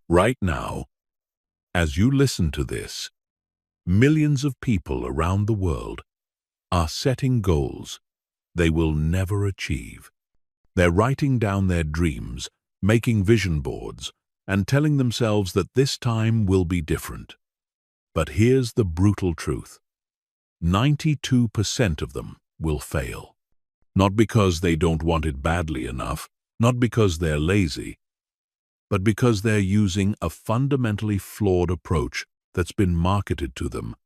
Right now, as you listen to this, millions of people around the world are setting goals they will never achieve. They're writing down their dreams, making vision boards, and telling themselves that this time will be different. But here's the brutal truth. 92% of them will fail. Not because they don't want it badly enough, not because they're lazy, but because they're using a fundamentally flawed approach that's been marketed to them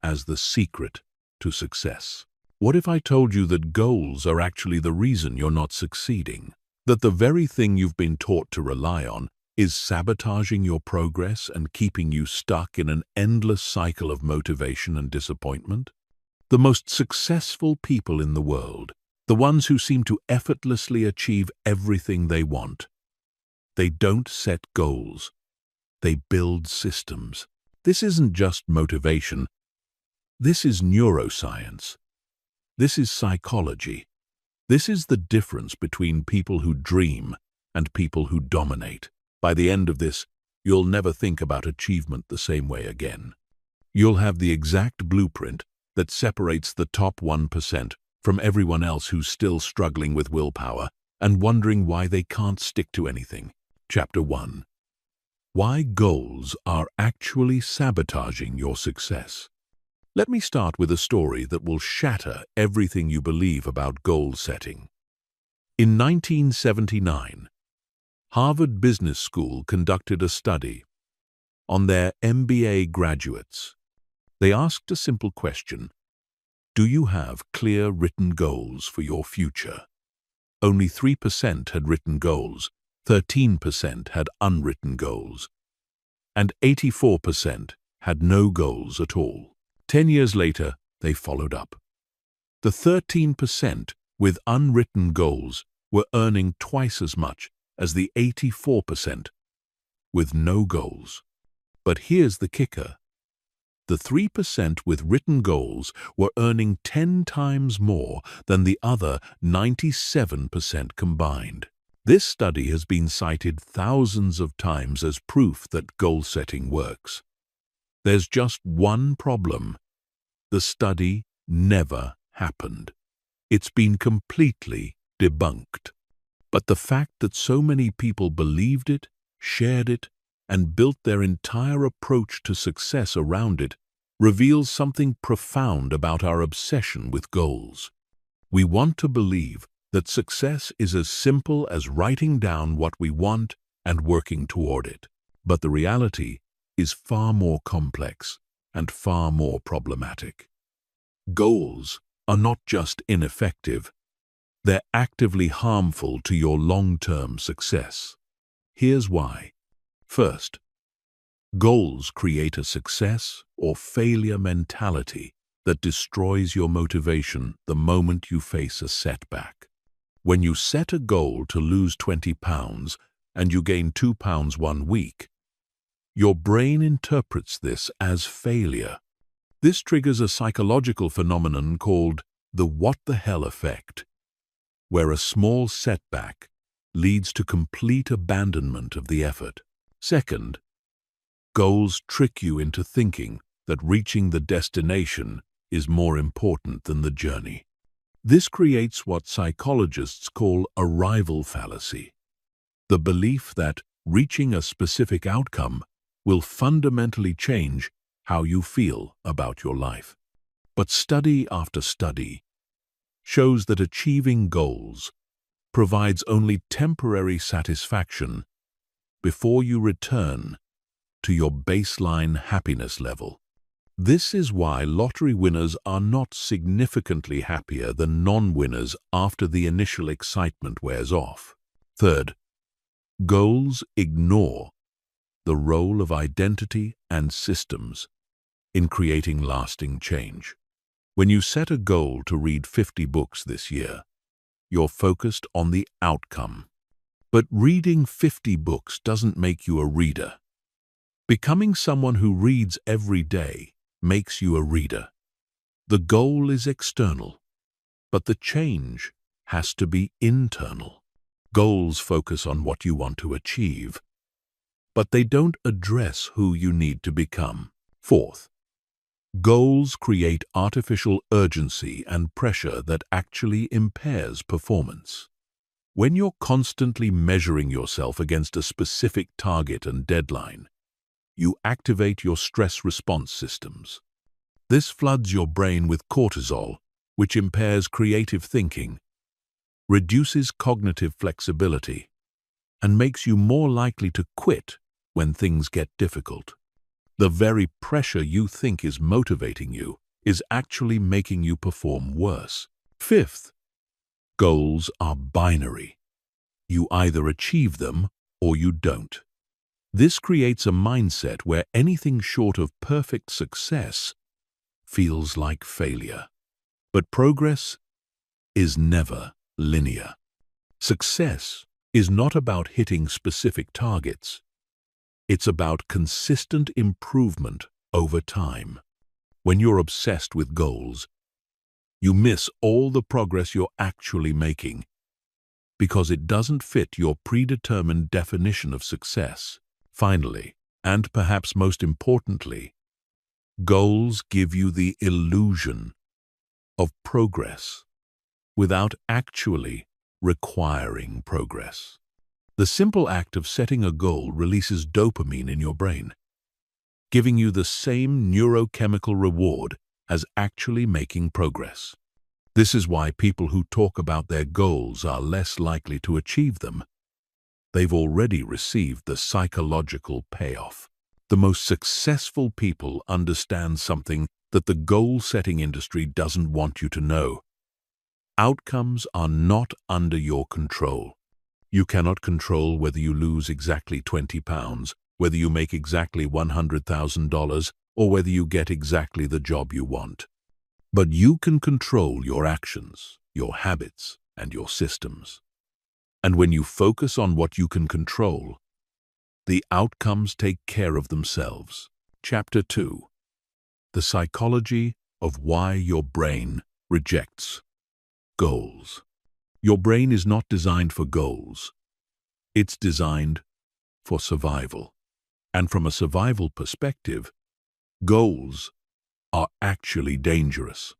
as the secret to success. What if I told you that goals are actually the reason you're not succeeding? That the very thing you've been taught to rely on is sabotaging your progress and keeping you stuck in an endless cycle of motivation and disappointment? The most successful people in the world, the ones who seem to effortlessly achieve everything they want, they don't set goals. They build systems. This isn't just motivation. This is neuroscience. This is psychology. This is the difference between people who dream and people who dominate. By the end of this, you'll never think about achievement the same way again. You'll have the exact blueprint that separates the top 1% from everyone else who's still struggling with willpower and wondering why they can't stick to anything. Chapter 1. Why goals are actually sabotaging your success. Let me start with a story that will shatter everything you believe about goal setting. In 1979, Harvard Business School conducted a study on their MBA graduates. They asked a simple question: do you have clear written goals for your future? Only 3% had written goals, 13% had unwritten goals, and 84% had no goals at all. 10 years later, they followed up. The 13% with unwritten goals were earning twice as much as the 84% with no goals. But here's the kicker. The 3% with written goals were earning 10 times more than the other 97% combined. This study has been cited thousands of times as proof that goal setting works. There's just one problem. The study never happened. It's been completely debunked. But the fact that so many people believed it, shared it, and built their entire approach to success around it reveals something profound about our obsession with goals. We want to believe that success is as simple as writing down what we want and working toward it. But the reality is far more complex and far more problematic. Goals are not just ineffective, they're actively harmful to your long-term success. Here's why. First, goals create a success or failure mentality that destroys your motivation the moment you face a setback. When you set a goal to lose 20 pounds and you gain 2 pounds 1 week, your brain interprets this as failure. This triggers a psychological phenomenon called the what the hell effect, where a small setback leads to complete abandonment of the effort. Second, goals trick you into thinking that reaching the destination is more important than the journey. This creates what psychologists call arrival fallacy, the belief that reaching a specific outcome will fundamentally change how you feel about your life. But study after study shows that achieving goals provides only temporary satisfaction before you return to your baseline happiness level. This is why lottery winners are not significantly happier than non-winners after the initial excitement wears off. Third, goals ignore the role of identity and systems in creating lasting change. When you set a goal to read 50 books this year, you're focused on the outcome. But reading 50 books doesn't make you a reader. Becoming someone who reads every day makes you a reader. The goal is external, but the change has to be internal. Goals focus on what you want to achieve. but they don't address who you need to become. Fourth, goals create artificial urgency and pressure that actually impairs performance. When you're constantly measuring yourself against a specific target and deadline, you activate your stress response systems. This floods your brain with cortisol, which impairs creative thinking, reduces cognitive flexibility, and makes you more likely to quit when things get difficult. The very pressure you think is motivating you is actually making you perform worse. Fifth, goals are binary. You either achieve them or you don't. This creates a mindset where anything short of perfect success feels like failure. But progress is never linear. Success is not about hitting specific targets. It's about consistent improvement over time. When you're obsessed with goals, you miss all the progress you're actually making because it doesn't fit your predetermined definition of success. Finally, and perhaps most importantly, goals give you the illusion of progress without actually requiring progress. The simple act of setting a goal releases dopamine in your brain, giving you the same neurochemical reward as actually making progress. This is why people who talk about their goals are less likely to achieve them. They've already received the psychological payoff. The most successful people understand something that the goal-setting industry doesn't want you to know. Outcomes are not under your control. You cannot control whether you lose exactly 20 pounds, whether you make exactly $100,000, or whether you get exactly the job you want. But you can control your actions, your habits, and your systems. And when you focus on what you can control, the outcomes take care of themselves. Chapter 2. The psychology of why your brain rejects goals. Your brain is not designed for goals. It's designed for survival. And from a survival perspective, goals are actually dangerous.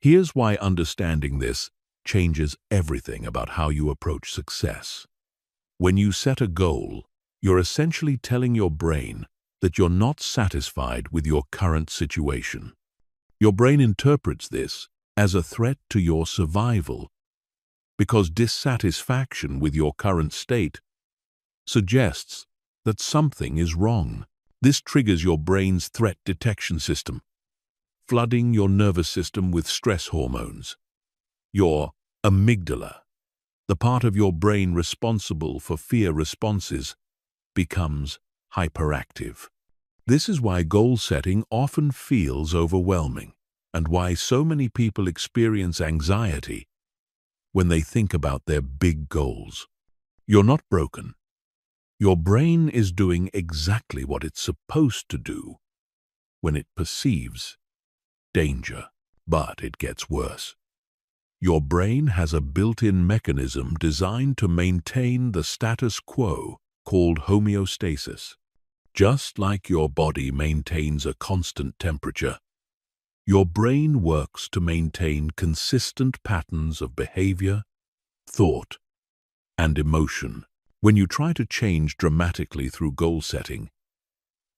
Here's why understanding this changes everything about how you approach success. When you set a goal, you're essentially telling your brain that you're not satisfied with your current situation. Your brain interprets this as a threat to your survival because dissatisfaction with your current state suggests that something is wrong. This triggers your brain's threat detection system, flooding your nervous system with stress hormones. Your amygdala, the part of your brain responsible for fear responses, becomes hyperactive. This is why goal setting often feels overwhelming and why so many people experience anxiety when they think about their big goals. You're not broken. Your brain is doing exactly what it's supposed to do when it perceives danger, but it gets worse. Your brain has a built-in mechanism designed to maintain the status quo called homeostasis. Just like your body maintains a constant temperature, your brain works to maintain consistent patterns of behavior, thought, and emotion. When you try to change dramatically through goal setting,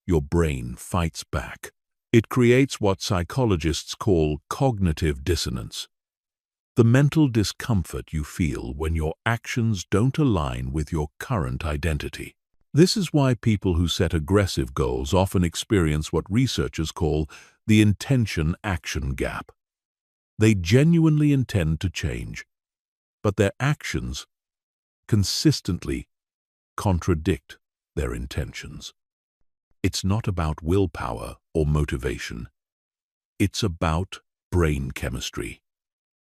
your brain fights back. It creates what psychologists call cognitive dissonance, the mental discomfort you feel when your actions don't align with your current identity. This is why people who set aggressive goals often experience what researchers call the intention-action gap. They genuinely intend to change, but their actions consistently contradict their intentions. It's not about willpower or motivation. It's about brain chemistry.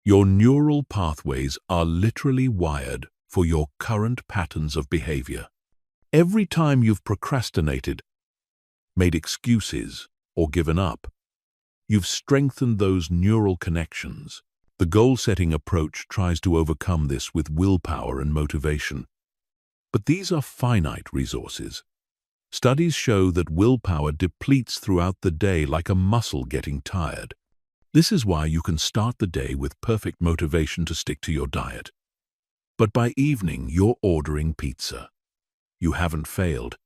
Your neural pathways are literally wired for your current patterns of behavior. Every time you've procrastinated, made excuses, or given up, you've strengthened those neural connections. The goal-setting approach tries to overcome this with willpower and motivation. But these are finite resources. Studies show that willpower depletes throughout the day like a muscle getting tired. This is why you can start the day with perfect motivation to stick to your diet. But by evening, you're ordering pizza. You haven't failed.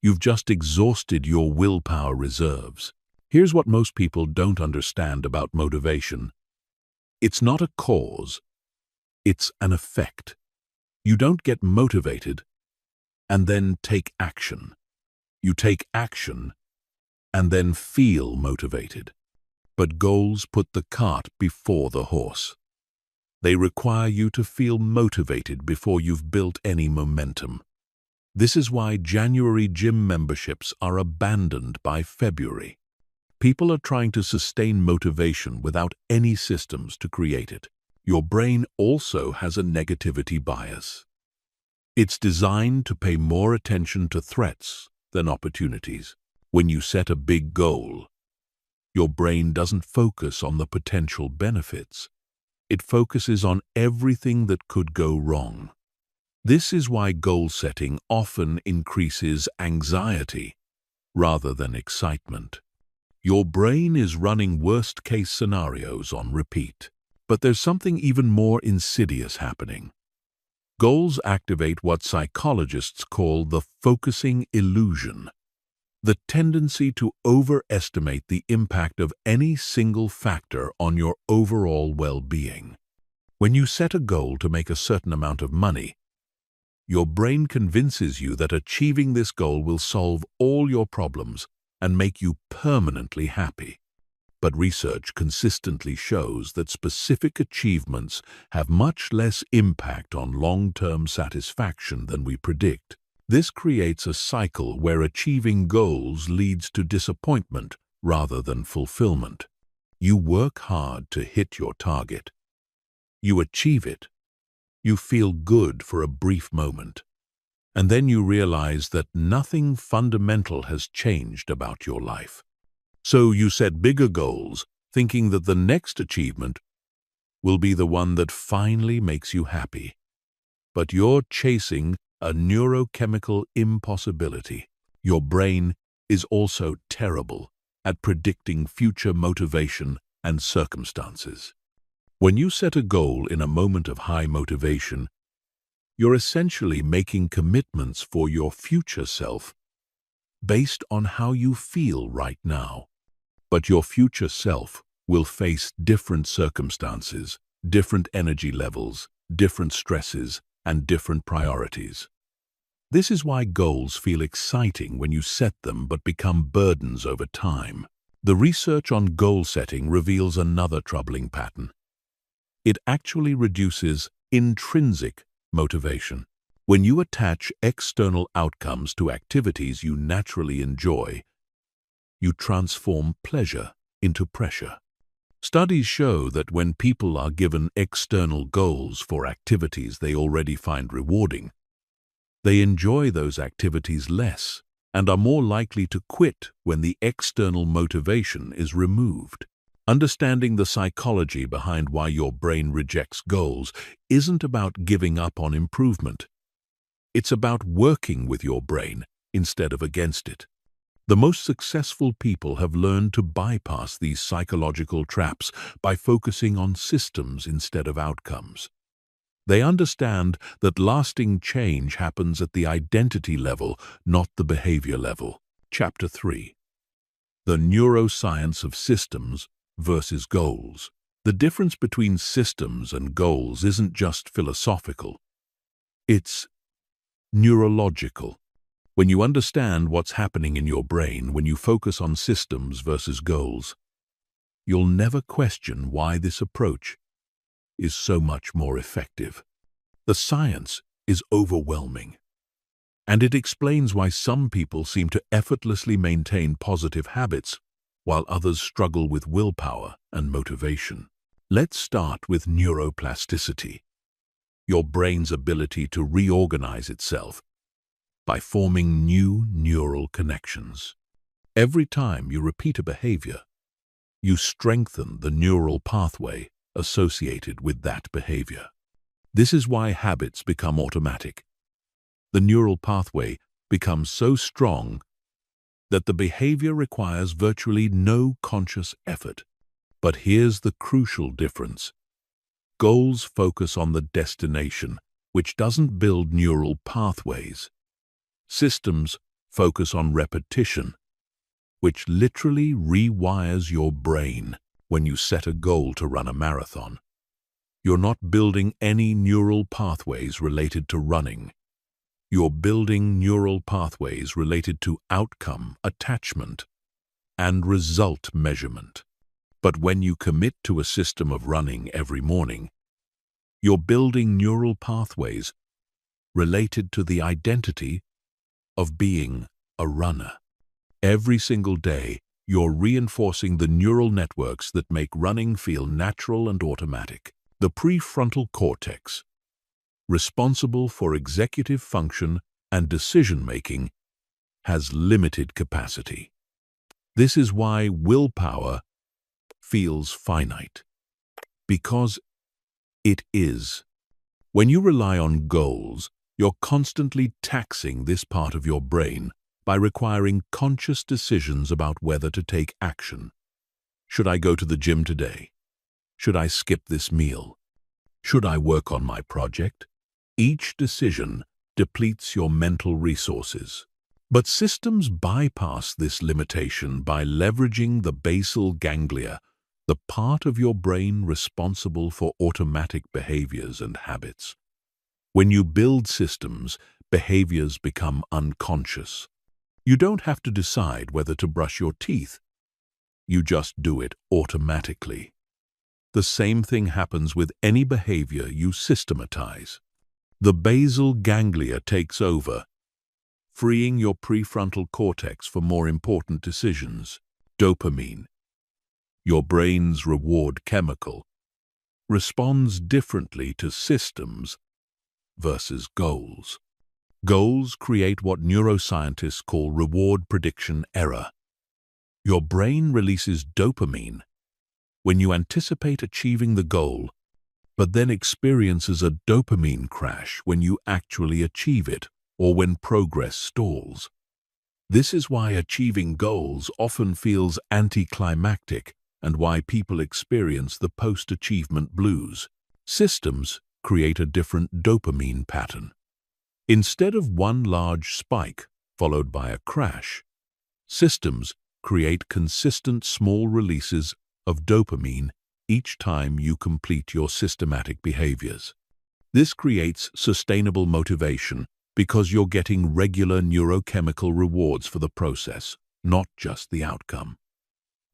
You've just exhausted your willpower reserves. Here's what most people don't understand about motivation. It's not a cause. It's an effect. You don't get motivated and then take action. You take action and then feel motivated. But goals put the cart before the horse. They require you to feel motivated before you've built any momentum. This is why January gym memberships are abandoned by February. People are trying to sustain motivation without any systems to create it. Your brain also has a negativity bias. It's designed to pay more attention to threats than opportunities. When you set a big goal, your brain doesn't focus on the potential benefits. It focuses on everything that could go wrong. This is why goal setting often increases anxiety rather than excitement. Your brain is running worst-case scenarios on repeat. But there's something even more insidious happening. Goals activate what psychologists call the focusing illusion, the tendency to overestimate the impact of any single factor on your overall well-being. When you set a goal to make a certain amount of money, your brain convinces you that achieving this goal will solve all your problems and make you permanently happy. But research consistently shows that specific achievements have much less impact on long-term satisfaction than we predict. This creates a cycle where achieving goals leads to disappointment rather than fulfillment. You work hard to hit your target. You achieve it. You feel good for a brief moment. And then you realize that nothing fundamental has changed about your life. So you set bigger goals, thinking that the next achievement will be the one that finally makes you happy. But you're chasing a neurochemical impossibility. Your brain is also terrible at predicting future motivation and circumstances. When you set a goal in a moment of high motivation, you're essentially making commitments for your future self based on how you feel right now. But your future self will face different circumstances, different energy levels, different stresses, and different priorities. This is why goals feel exciting when you set them but become burdens over time. The research on goal setting reveals another troubling pattern. It actually reduces intrinsic motivation. When you attach external outcomes to activities you naturally enjoy, you transform pleasure into pressure. Studies show that when people are given external goals for activities they already find rewarding, they enjoy those activities less and are more likely to quit when the external motivation is removed. Understanding the psychology behind why your brain rejects goals isn't about giving up on improvement. It's about working with your brain instead of against it. The most successful people have learned to bypass these psychological traps by focusing on systems instead of outcomes. They understand that lasting change happens at the identity level, not the behavior level. Chapter 3. The Neuroscience of Systems versus Goals. The difference between systems and goals isn't just philosophical. It's neurological. When you understand what's happening in your brain when you focus on systems versus goals, you'll never question why this approach is so much more effective. The science is overwhelming, and it explains why some people seem to effortlessly maintain positive habits while others struggle with willpower and motivation. Let's start with neuroplasticity, your brain's ability to reorganize itself by forming new neural connections. Every time you repeat a behavior, you strengthen the neural pathway associated with that behavior. This is why habits become automatic. The neural pathway becomes so strong that the behavior requires virtually no conscious effort. But here's the crucial difference. Goals focus on the destination, which doesn't build neural pathways. Systems focus on repetition, which literally rewires your brain. When you set a goal to run a marathon, you're not building any neural pathways related to running. You're building neural pathways related to outcome, attachment, and result measurement. But when you commit to a system of running every morning, you're building neural pathways related to the identity of being a runner. Every single day, you're reinforcing the neural networks that make running feel natural and automatic. The prefrontal cortex, responsible for executive function and decision-making, has limited capacity. This is why willpower feels finite. Because it is. When you rely on goals, you're constantly taxing this part of your brain by requiring conscious decisions about whether to take action. Should I go to the gym today? Should I skip this meal? Should I work on my project? Each decision depletes your mental resources. But systems bypass this limitation by leveraging the basal ganglia, the part of your brain responsible for automatic behaviors and habits. When you build systems, behaviors become unconscious. You don't have to decide whether to brush your teeth. You just do it automatically. The same thing happens with any behavior you systematize. The basal ganglia takes over, freeing your prefrontal cortex for more important decisions. Dopamine, your brain's reward chemical, responds differently to systems versus goals. Goals create what neuroscientists call reward prediction error. Your brain releases dopamine when you anticipate achieving the goal, but then experiences a dopamine crash when you actually achieve it or when progress stalls. This is why achieving goals often feels anticlimactic and why people experience the post-achievement blues. Systems create a different dopamine pattern. Instead of one large spike followed by a crash, systems create consistent small releases of dopamine each time you complete your systematic behaviors. This creates sustainable motivation because you're getting regular neurochemical rewards for the process, not just the outcome.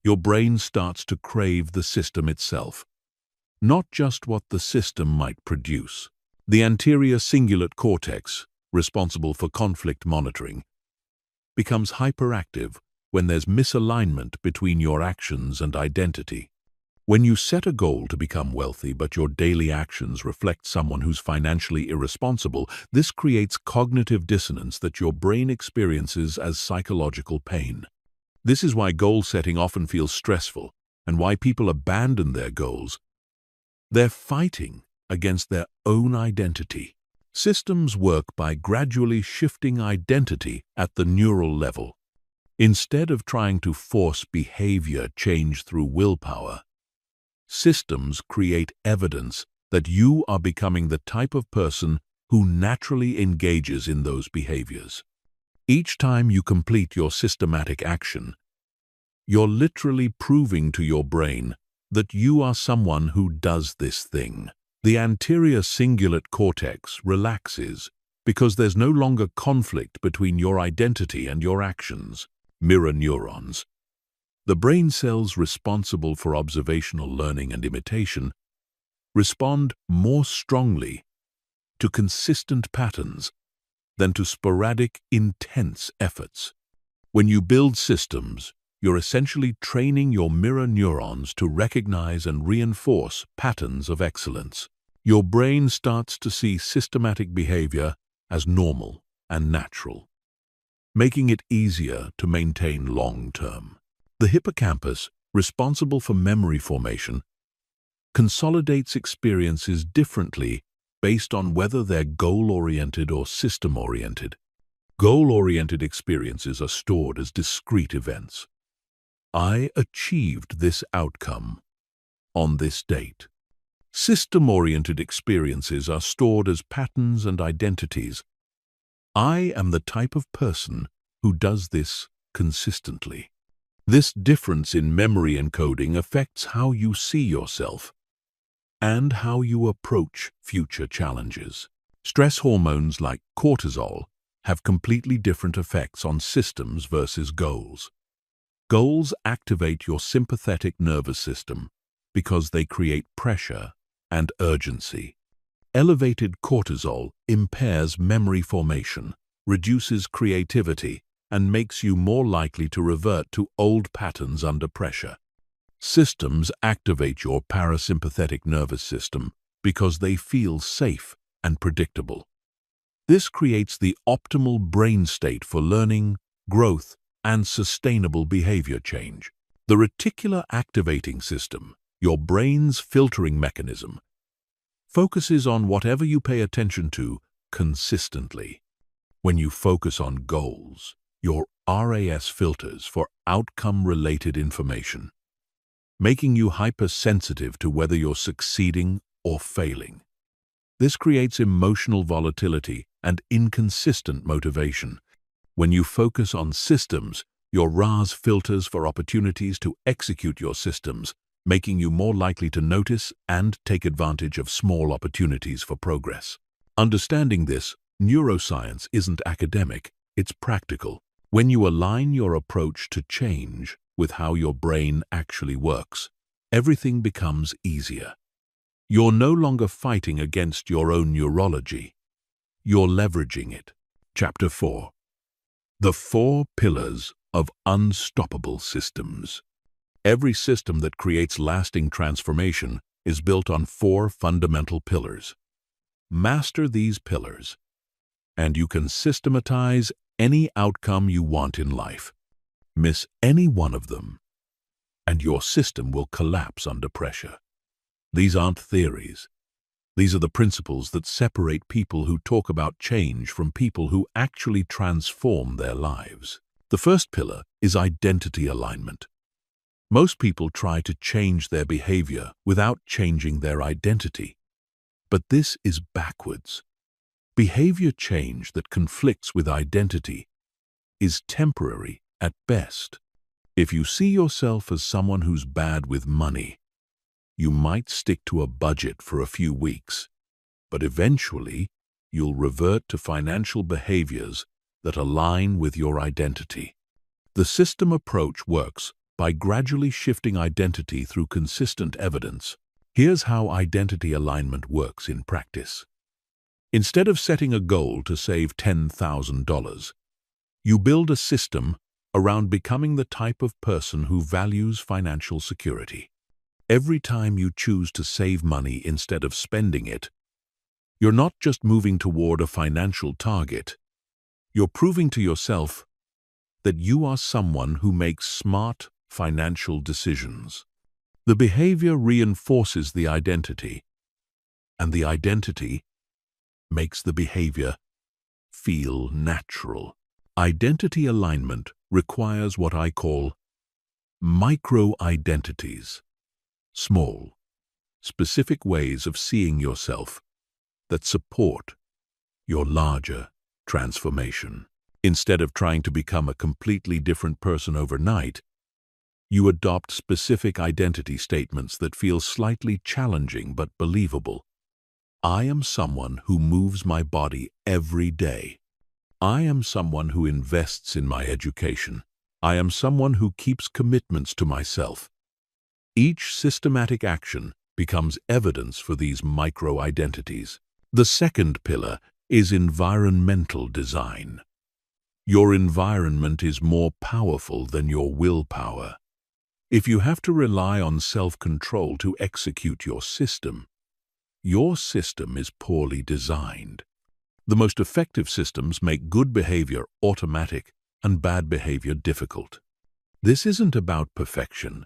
Your brain starts to crave the system itself, not just what the system might produce. The anterior cingulate cortex, responsible for conflict monitoring, becomes hyperactive when there's misalignment between your actions and identity. When you set a goal to become wealthy but your daily actions reflect someone who's financially irresponsible, this creates cognitive dissonance that your brain experiences as psychological pain. This is why goal setting often feels stressful and why people abandon their goals. They're fighting against their own identity. Systems work by gradually shifting identity at the neural level. Instead of trying to force behavior change through willpower, systems create evidence that you are becoming the type of person who naturally engages in those behaviors. Each time you complete your systematic action, you're literally proving to your brain that you are someone who does this thing. The anterior cingulate cortex relaxes because there's no longer conflict between your identity and your actions. Mirror neurons, the brain cells responsible for observational learning and imitation, respond more strongly to consistent patterns than to sporadic, intense efforts. When you build systems, you're essentially training your mirror neurons to recognize and reinforce patterns of excellence. Your brain starts to see systematic behavior as normal and natural, making it easier to maintain long-term. The hippocampus, responsible for memory formation, consolidates experiences differently based on whether they're goal-oriented or system-oriented. Goal-oriented experiences are stored as discrete events. I achieved this outcome on this date. System-oriented experiences are stored as patterns and identities. I am the type of person who does this consistently. This difference in memory encoding affects how you see yourself and how you approach future challenges. Stress hormones like cortisol have completely different effects on systems versus goals. Goals activate your sympathetic nervous system because they create pressure and urgency. Elevated cortisol impairs memory formation, reduces creativity, and makes you more likely to revert to old patterns under pressure. Systems activate your parasympathetic nervous system because they feel safe and predictable. This creates the optimal brain state for learning, growth, and sustainable behavior change. The reticular activating system, your brain's filtering mechanism, focuses on whatever you pay attention to consistently. When you focus on goals, your RAS filters for outcome-related information, making you hypersensitive to whether you're succeeding or failing. This creates emotional volatility and inconsistent motivation. When you focus on systems, your RAS filters for opportunities to execute your systems, making you more likely to notice and take advantage of small opportunities for progress. Understanding this, neuroscience isn't academic, it's practical. When you align your approach to change with how your brain actually works, everything becomes easier. You're no longer fighting against your own neurology. You're leveraging it. Chapter 4. The 4 Pillars of Unstoppable Systems. Every system that creates lasting transformation is built on 4 fundamental pillars. Master these pillars, and you can systematize any outcome you want in life. Miss any one of them, and your system will collapse under pressure. These aren't theories. These are the principles that separate people who talk about change from people who actually transform their lives. The first pillar is identity alignment. Most people try to change their behavior without changing their identity. But this is backwards. Behavior change that conflicts with identity is temporary at best. If you see yourself as someone who's bad with money, you might stick to a budget for a few weeks, but eventually you'll revert to financial behaviors that align with your identity. The system approach works by gradually shifting identity through consistent evidence. Here's how identity alignment works in practice. Instead of setting a goal to save $10,000, you build a system around becoming the type of person who values financial security. Every time you choose to save money instead of spending it, you're not just moving toward a financial target. You're proving to yourself that you are someone who makes smart financial decisions. The behavior reinforces the identity, and the identity makes the behavior feel natural. Identity alignment requires what I call micro-identities, small, specific ways of seeing yourself that support your larger transformation. Instead of trying to become a completely different person overnight, you adopt specific identity statements that feel slightly challenging but believable. I am someone who moves my body every day. I am someone who invests in my education. I am someone who keeps commitments to myself. Each systematic action becomes evidence for these micro-identities. The second pillar is environmental design. Your environment is more powerful than your willpower. If you have to rely on self-control to execute your system is poorly designed. The most effective systems make good behavior automatic and bad behavior difficult. This isn't about perfection.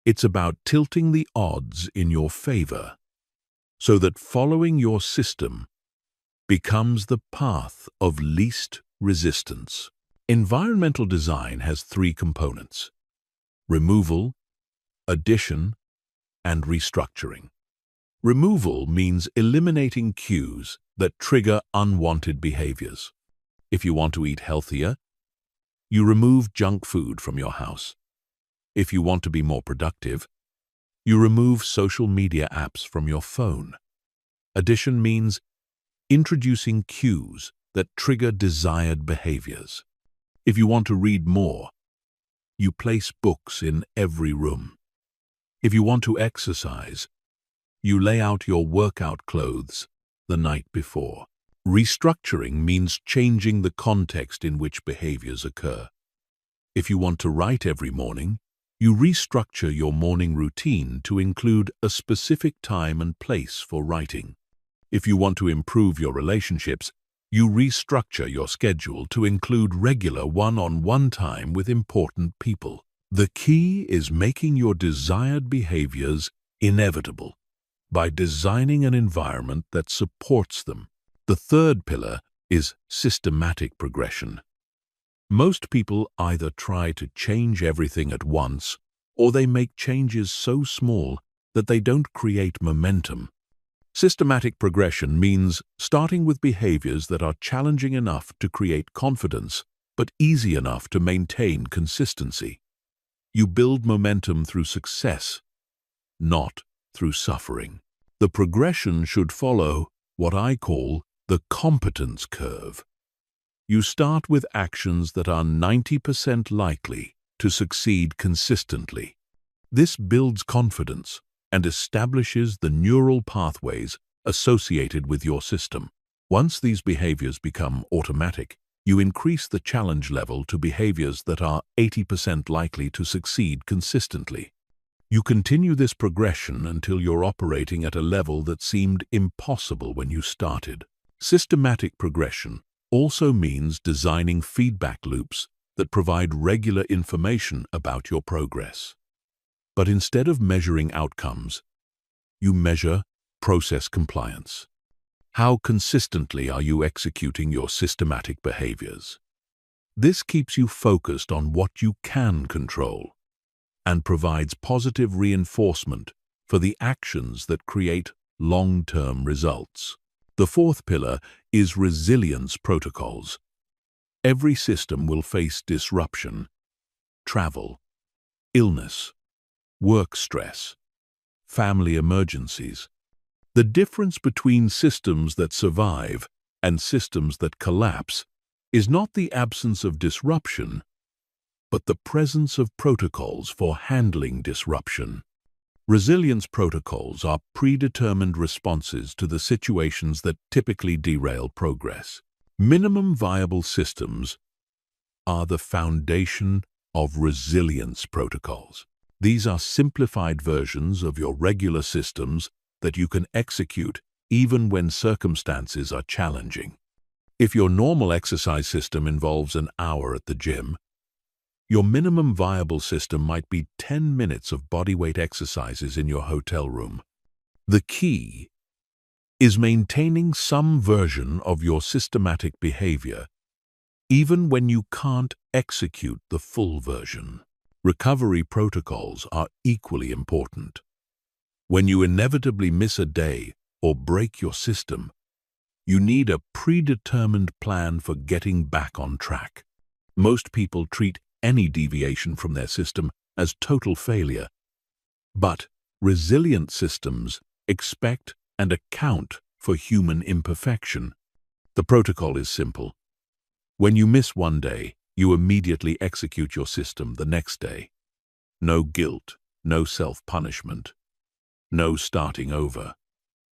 It's about tilting the odds in your favor so that following your system becomes the path of least resistance. Environmental design has three components: removal, addition, and restructuring. Removal means eliminating cues that trigger unwanted behaviors. If you want to eat healthier, you remove junk food from your house. If you want to be more productive, you remove social media apps from your phone. Addition means introducing cues that trigger desired behaviors. If you want to read more, you place books in every room. If you want to exercise, you lay out your workout clothes the night before. Restructuring means changing the context in which behaviors occur. If you want to write every morning, you restructure your morning routine to include a specific time and place for writing. If you want to improve your relationships, you restructure your schedule to include regular one-on-one time with important people. The key is making your desired behaviors inevitable by designing an environment that supports them. The third pillar is systematic progression. Most people either try to change everything at once, or they make changes so small that they don't create momentum. Systematic progression means starting with behaviors that are challenging enough to create confidence, but easy enough to maintain consistency. You build momentum through success, not through suffering. The progression should follow what I call the competence curve. You start with actions that are 90% likely to succeed consistently. This builds confidence and establishes the neural pathways associated with your system. Once these behaviors become automatic, you increase the challenge level to behaviors that are 80% likely to succeed consistently. You continue this progression until you're operating at a level that seemed impossible when you started. Systematic progression also means designing feedback loops that provide regular information about your progress. But instead of measuring outcomes, you measure process compliance. How consistently are you executing your systematic behaviors? This keeps you focused on what you can control and provides positive reinforcement for the actions that create long-term results. The fourth pillar is resilience protocols. Every system will face disruption, travel, illness, work stress, family emergencies. The difference between systems that survive and systems that collapse is not the absence of disruption, but the presence of protocols for handling disruption. Resilience protocols are predetermined responses to the situations that typically derail progress. Minimum viable systems are the foundation of resilience protocols. These are simplified versions of your regular systems that you can execute even when circumstances are challenging. If your normal exercise system involves an hour at the gym, your minimum viable system might be 10 minutes of bodyweight exercises in your hotel room. The key is maintaining some version of your systematic behavior, even when you can't execute the full version. Recovery protocols are equally important. When you inevitably miss a day or break your system, you need a predetermined plan for getting back on track. Most people treat any deviation from their system as total failure, but resilient systems expect and account for human imperfection. The protocol is simple. When you miss one day, you immediately execute your system the next day. No guilt, no self-punishment, no starting over.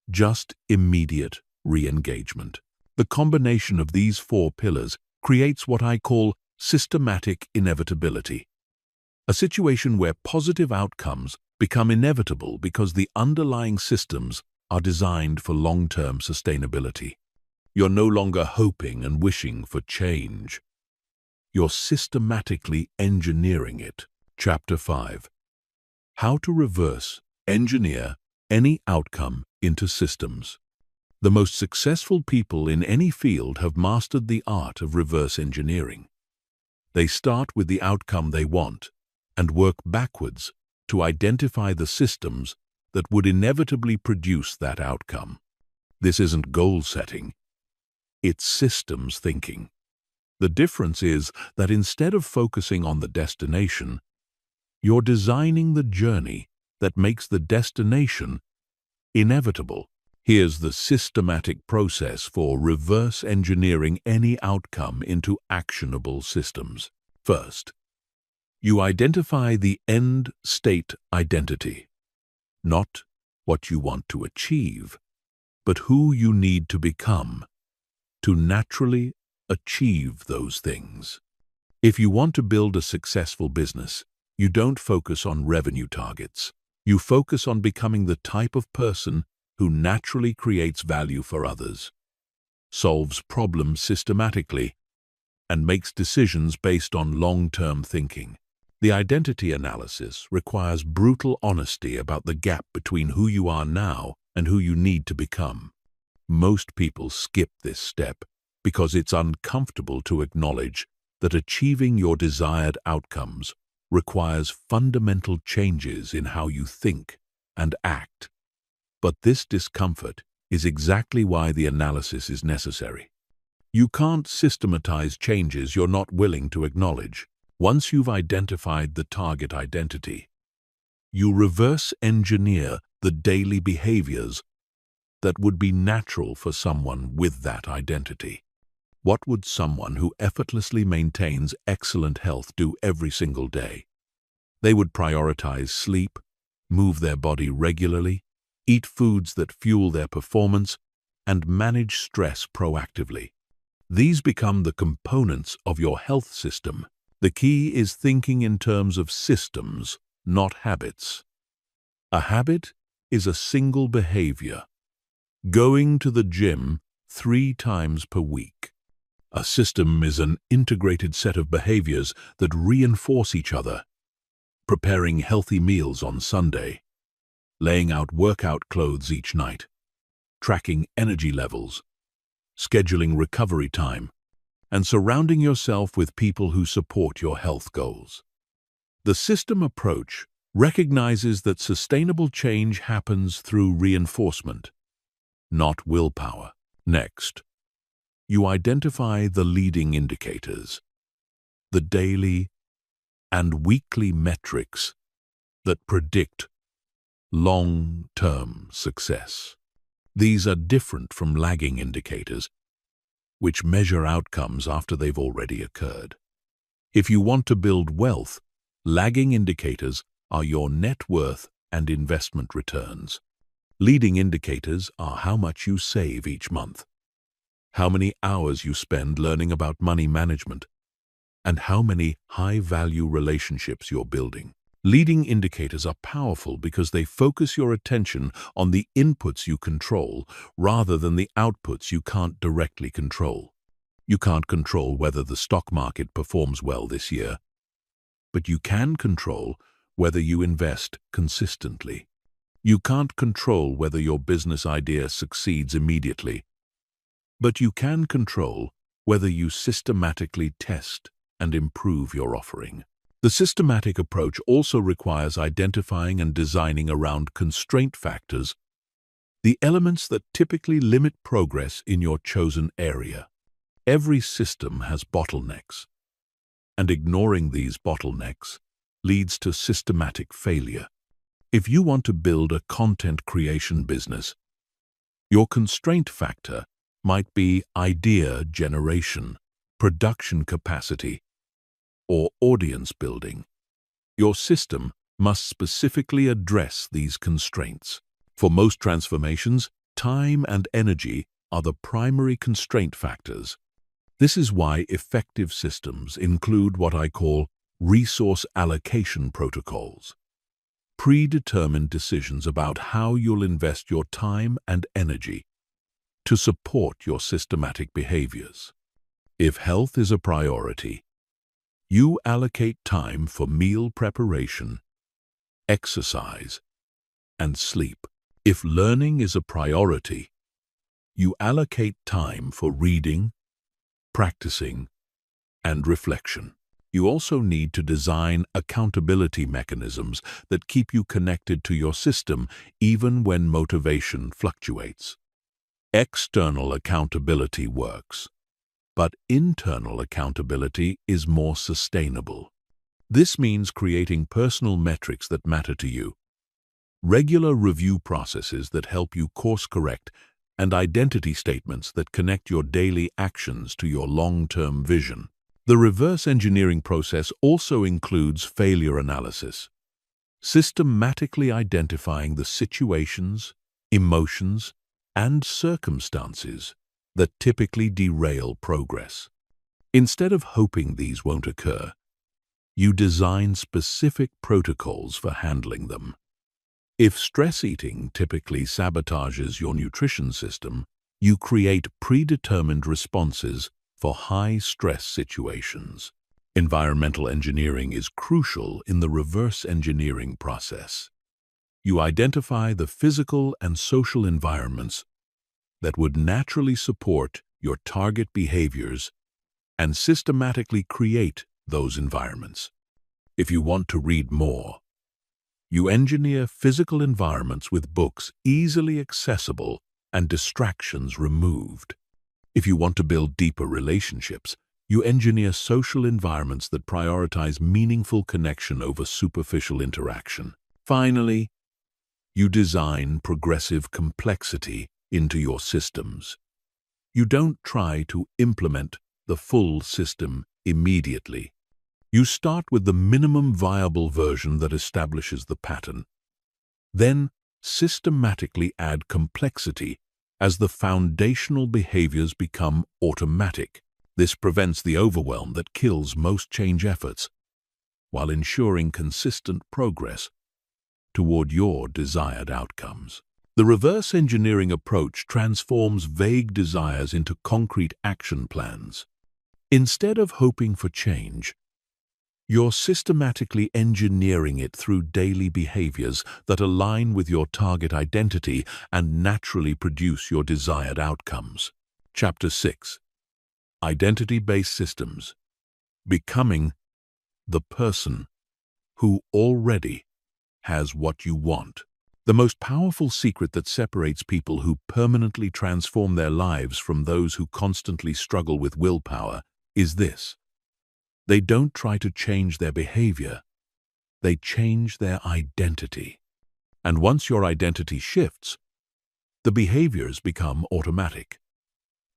Just immediate re-engagement. The combination of these four pillars creates what I call systematic inevitability. A situation where positive outcomes become inevitable because the underlying systems are designed for long-term sustainability. You're no longer hoping and wishing for change. You're systematically engineering it. Chapter 5. How to reverse engineer any outcome into systems. The most successful people in any field have mastered the art of reverse engineering. They start with the outcome they want and work backwards to identify the systems that would inevitably produce that outcome. This isn't goal setting, it's systems thinking. The difference is that instead of focusing on the destination, you're designing the journey that makes the destination inevitable. Here's the systematic process for reverse engineering any outcome into actionable systems. First, you identify the end state identity, not what you want to achieve, but who you need to become to naturally achieve those things. If you want to build a successful business, you don't focus on revenue targets. You focus on becoming the type of person who naturally creates value for others, solves problems systematically, and makes decisions based on long-term thinking. The identity analysis requires brutal honesty about the gap between who you are now and who you need to become. Most people skip this step because it's uncomfortable to acknowledge that achieving your desired outcomes requires fundamental changes in how you think and act. But this discomfort is exactly why the analysis is necessary. You can't systematize changes you're not willing to acknowledge. Once you've identified the target identity, you reverse engineer the daily behaviors that would be natural for someone with that identity. What would someone who effortlessly maintains excellent health do every single day? They would prioritize sleep, move their body regularly, eat foods that fuel their performance, and manage stress proactively. These become the components of your health system. The key is thinking in terms of systems, not habits. A habit is a single behavior, going to the gym 3 times per week. A system is an integrated set of behaviors that reinforce each other. Preparing healthy meals on Sunday, laying out workout clothes each night, tracking energy levels, scheduling recovery time, and surrounding yourself with people who support your health goals. The system approach recognizes that sustainable change happens through reinforcement, not willpower. Next, you identify the leading indicators, the daily and weekly metrics that predict long-term success. These are different from lagging indicators, which measure outcomes after they've already occurred. If you want to build wealth, lagging indicators are your net worth and investment returns. Leading indicators are how much you save each month, how many hours you spend learning about money management, and how many high-value relationships you're building. Leading indicators are powerful because they focus your attention on the inputs you control rather than the outputs you can't directly control. You can't control whether the stock market performs well this year, but you can control whether you invest consistently. You can't control whether your business idea succeeds immediately, but you can control whether you systematically test and improve your offering. The systematic approach also requires identifying and designing around constraint factors, the elements that typically limit progress in your chosen area. Every system has bottlenecks, and ignoring these bottlenecks leads to systematic failure. If you want to build a content creation business, your constraint factor might be idea generation, production capacity, or audience building. Your system must specifically address these constraints. For most transformations, time and energy are the primary constraint factors. This is why effective systems include what I call resource allocation protocols, predetermined decisions about how you'll invest your time and energy to support your systematic behaviors. If health is a priority, you allocate time for meal preparation, exercise, and sleep. If learning is a priority, You allocate time for reading, practicing, and reflection. You also need to design accountability mechanisms that keep you connected to your system even when motivation fluctuates. External accountability works, but internal accountability is more sustainable. This means creating personal metrics that matter to you, regular review processes that help you course correct, and identity statements that connect your daily actions to your long-term vision. The reverse engineering process also includes failure analysis, systematically identifying the situations, emotions, and circumstances that typically derail progress. Instead of hoping these won't occur, you design specific protocols for handling them. If stress eating typically sabotages your nutrition system, you create predetermined responses for high-stress situations. Environmental engineering is crucial in the reverse engineering process. You identify the physical and social environments that would naturally support your target behaviors and systematically create those environments. If you want to read more, you engineer physical environments with books easily accessible and distractions removed. If you want to build deeper relationships, you engineer social environments that prioritize meaningful connection over superficial interaction. Finally, you design progressive complexity into your systems. You don't try to implement the full system immediately. You start with the minimum viable version that establishes the pattern. Then systematically add complexity as the foundational behaviors become automatic. This prevents the overwhelm that kills most change efforts, while ensuring consistent progress toward your desired outcomes. The reverse engineering approach transforms vague desires into concrete action plans. Instead of hoping for change, you're systematically engineering it through daily behaviors that align with your target identity and naturally produce your desired outcomes. Chapter 6. Identity-Based Systems. Becoming the person who already has what you want. The most powerful secret that separates people who permanently transform their lives from those who constantly struggle with willpower is this: they don't try to change their behavior, they change their identity. And once your identity shifts, the behaviors become automatic.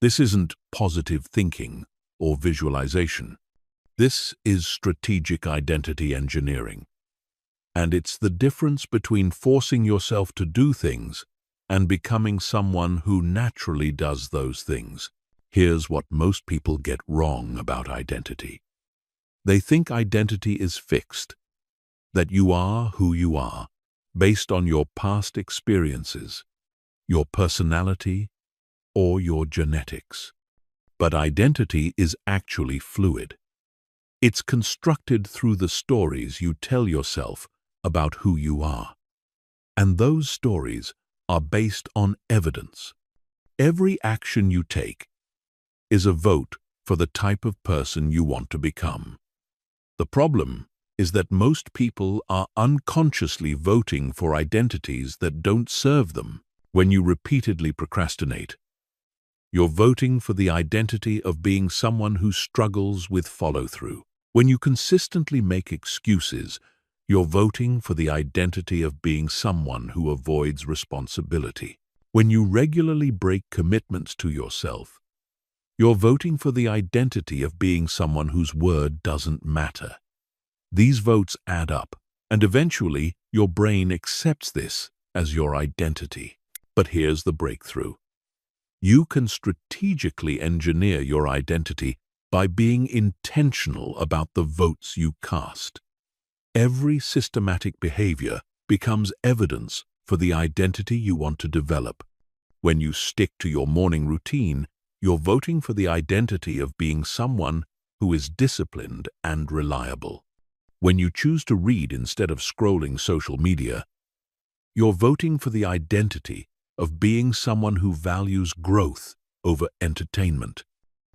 This isn't positive thinking or visualization. This is strategic identity engineering. And it's the difference between forcing yourself to do things and becoming someone who naturally does those things. Here's what most people get wrong about identity. They think identity is fixed, that you are who you are, based on your past experiences, your personality, or your genetics. But identity is actually fluid. It's constructed through the stories you tell yourself about who you are. And those stories are based on evidence. Every action you take is a vote for the type of person you want to become. The problem is that most people are unconsciously voting for identities that don't serve them. When you repeatedly procrastinate, you're voting for the identity of being someone who struggles with follow-through. When you consistently make excuses, you're voting for the identity of being someone who avoids responsibility. When you regularly break commitments to yourself, you're voting for the identity of being someone whose word doesn't matter. These votes add up, and eventually your brain accepts this as your identity. But here's the breakthrough. You can strategically engineer your identity by being intentional about the votes you cast. Every systematic behavior becomes evidence for the identity you want to develop. When you stick to your morning routine, you're voting for the identity of being someone who is disciplined and reliable. When you choose to read instead of scrolling social media, you're voting for the identity of being someone who values growth over entertainment.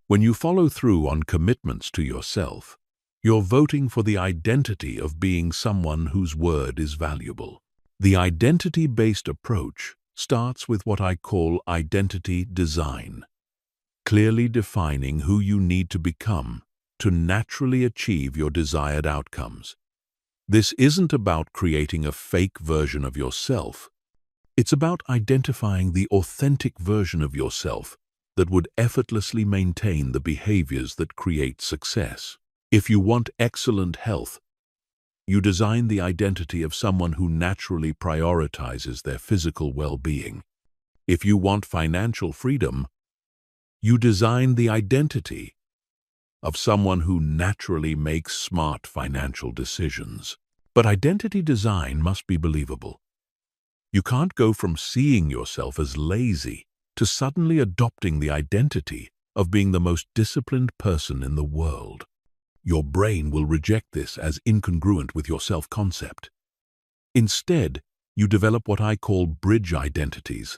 When you follow through on commitments to yourself, you're voting for the identity of being someone whose word is valuable. The identity-based approach starts with what I call identity design, clearly defining who you need to become to naturally achieve your desired outcomes. This isn't about creating a fake version of yourself. It's about identifying the authentic version of yourself that would effortlessly maintain the behaviors that create success. If you want excellent health, you design the identity of someone who naturally prioritizes their physical well-being. If you want financial freedom, you design the identity of someone who naturally makes smart financial decisions. But identity design must be believable. You can't go from seeing yourself as lazy to suddenly adopting the identity of being the most disciplined person in the world. Your brain will reject this as incongruent with your self-concept. Instead, you develop what I call bridge identities,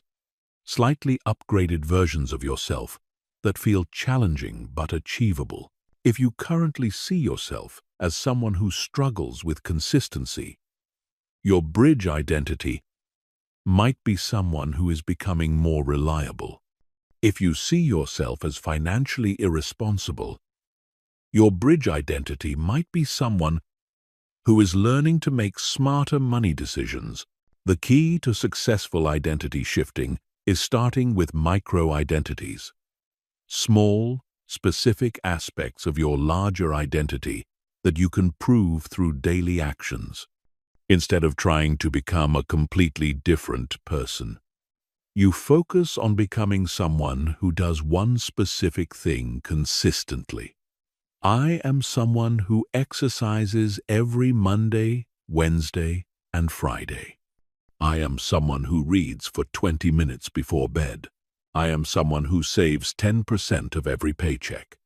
slightly upgraded versions of yourself that feel challenging but achievable. If you currently see yourself as someone who struggles with consistency, your bridge identity might be someone who is becoming more reliable. If you see yourself as financially irresponsible, your bridge identity might be someone who is learning to make smarter money decisions. The key to successful identity shifting is starting with micro-identities, small, specific aspects of your larger identity that you can prove through daily actions. Instead of trying to become a completely different person, you focus on becoming someone who does one specific thing consistently. I am someone who exercises every Monday, Wednesday, and Friday. I am someone who reads for 20 minutes before bed. I am someone who saves 10% of every paycheck.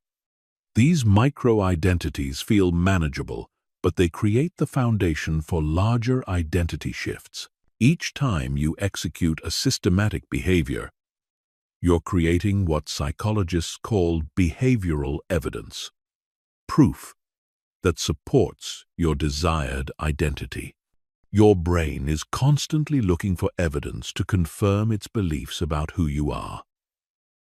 These micro-identities feel manageable, but they create the foundation for larger identity shifts. Each time you execute a systematic behavior, you're creating what psychologists call behavioral evidence, proof that supports your desired identity. Your brain is constantly looking for evidence to confirm its beliefs about who you are.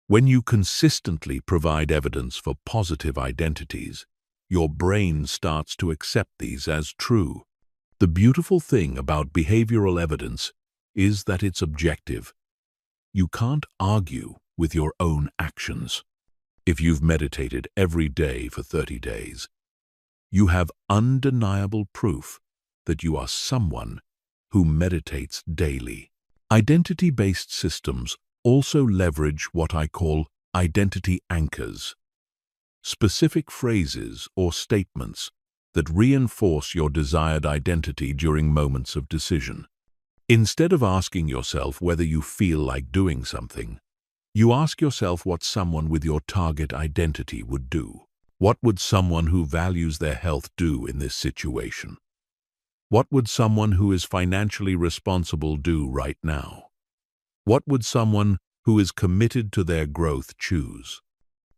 When you consistently provide evidence for positive identities, your brain starts to accept these as true. The beautiful thing about behavioral evidence is that it's objective. You can't argue with your own actions. If you've meditated every day for 30 days, you have undeniable proof that you are someone who meditates daily. Identity-based systems also leverage what I call identity anchors, specific phrases or statements that reinforce your desired identity during moments of decision. Instead of asking yourself whether you feel like doing something, you ask yourself what someone with your target identity would do. What would someone who values their health do in this situation? What would someone who is financially responsible do right now? What would someone who is committed to their growth choose?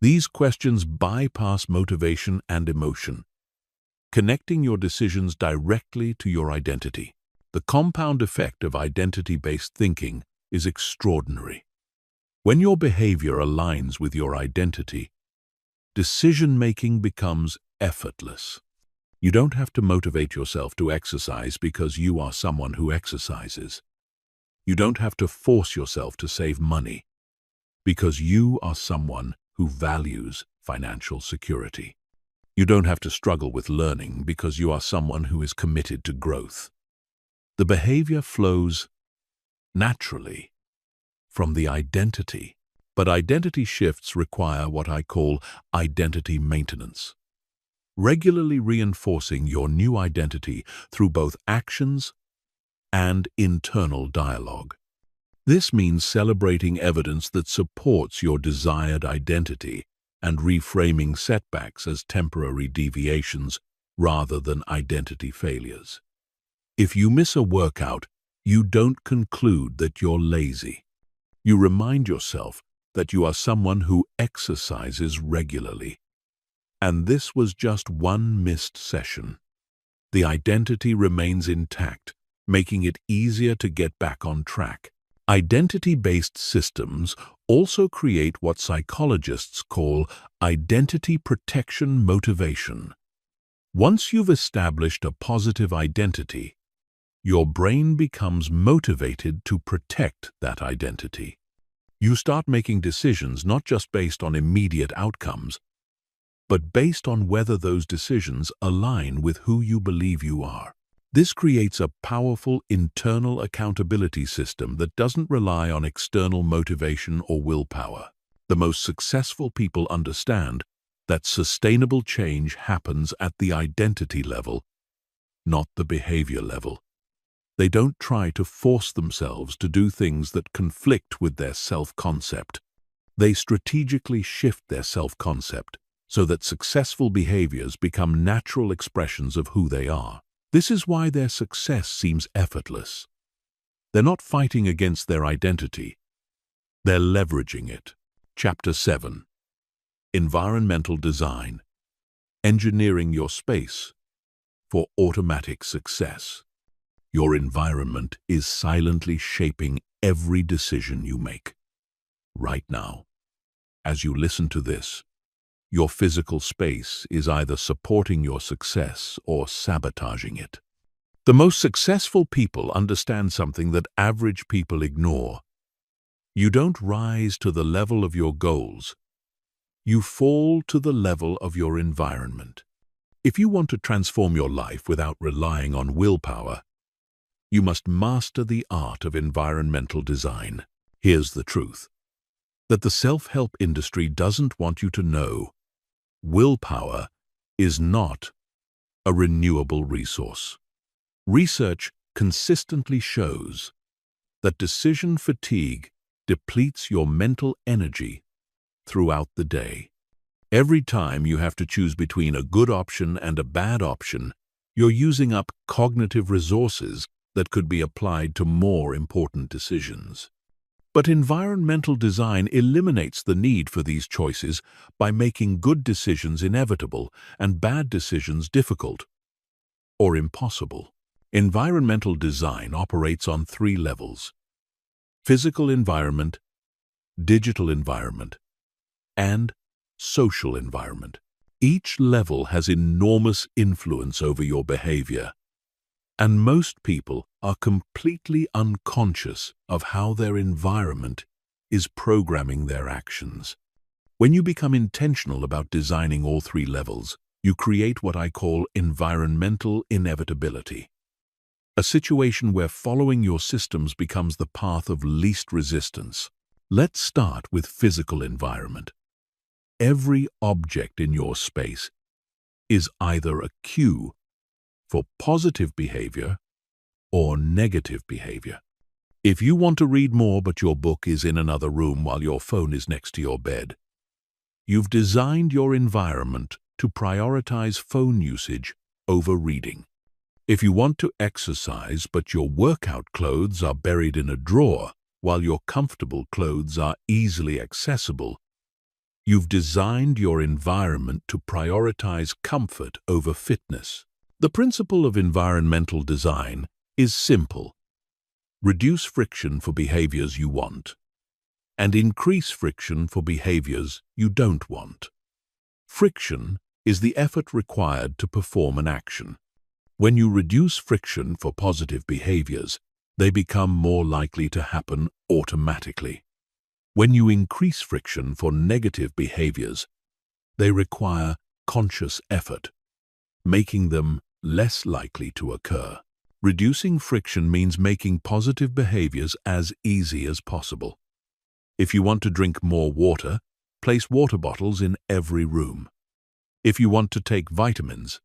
These questions bypass motivation and emotion, connecting your decisions directly to your identity. The compound effect of identity-based thinking is extraordinary. When your behavior aligns with your identity, decision-making becomes effortless. You don't have to motivate yourself to exercise because you are someone who exercises. You don't have to force yourself to save money because you are someone who values financial security. You don't have to struggle with learning because you are someone who is committed to growth. The behavior flows naturally from the identity, but identity shifts require what I call identity maintenance. Regularly reinforcing your new identity through both actions and internal dialogue. This means celebrating evidence that supports your desired identity and reframing setbacks as temporary deviations rather than identity failures. If you miss a workout, you don't conclude that you're lazy. You remind yourself that you are someone who exercises regularly. And this was just one missed session. The identity remains intact, making it easier to get back on track. Identity-based systems also create what psychologists call identity protection motivation. Once you've established a positive identity, your brain becomes motivated to protect that identity. You start making decisions not just based on immediate outcomes, but based on whether those decisions align with who you believe you are. This creates a powerful internal accountability system that doesn't rely on external motivation or willpower. The most successful people understand that sustainable change happens at the identity level, not the behavior level. They don't try to force themselves to do things that conflict with their self-concept. They strategically shift their self-concept so that successful behaviors become natural expressions of who they are. This is why their success seems effortless. They're not fighting against their identity. They're leveraging it. Chapter 7. Environmental Design. Engineering your space for automatic success. Your environment is silently shaping every decision you make. Right now, as you listen to this, your physical space is either supporting your success or sabotaging it. The most successful people understand something that average people ignore. You don't rise to the level of your goals. You fall to the level of your environment. If you want to transform your life without relying on willpower, you must master the art of environmental design. Here's the truth, that the self-help industry doesn't want you to know. Willpower is not a renewable resource. Research consistently shows that decision fatigue depletes your mental energy throughout the day. Every time you have to choose between a good option and a bad option, you're using up cognitive resources that could be applied to more important decisions. But environmental design eliminates the need for these choices by making good decisions inevitable and bad decisions difficult or impossible. Environmental design operates on 3 levels: physical environment, digital environment, and social environment. Each level has enormous influence over your behavior, and most people are completely unconscious of how their environment is programming their actions. When you become intentional about designing all 3 levels, you create what I call environmental inevitability. A situation where following your systems becomes the path of least resistance. Let's start with physical environment. Every object in your space is either a cue for positive behavior or negative behavior. If you want to read more but your book is in another room while your phone is next to your bed, you've designed your environment to prioritize phone usage over reading. If you want to exercise but your workout clothes are buried in a drawer while your comfortable clothes are easily accessible, you've designed your environment to prioritize comfort over fitness. The principle of environmental design is simple. Reduce friction for behaviors you want, and increase friction for behaviors you don't want. Friction is the effort required to perform an action. When you reduce friction for positive behaviors, they become more likely to happen automatically. When you increase friction for negative behaviors, they require conscious effort, making them less likely to occur. Reducing friction means making positive behaviors as easy as possible. If you want to drink more water, place water bottles in every room. If you want to take vitamins,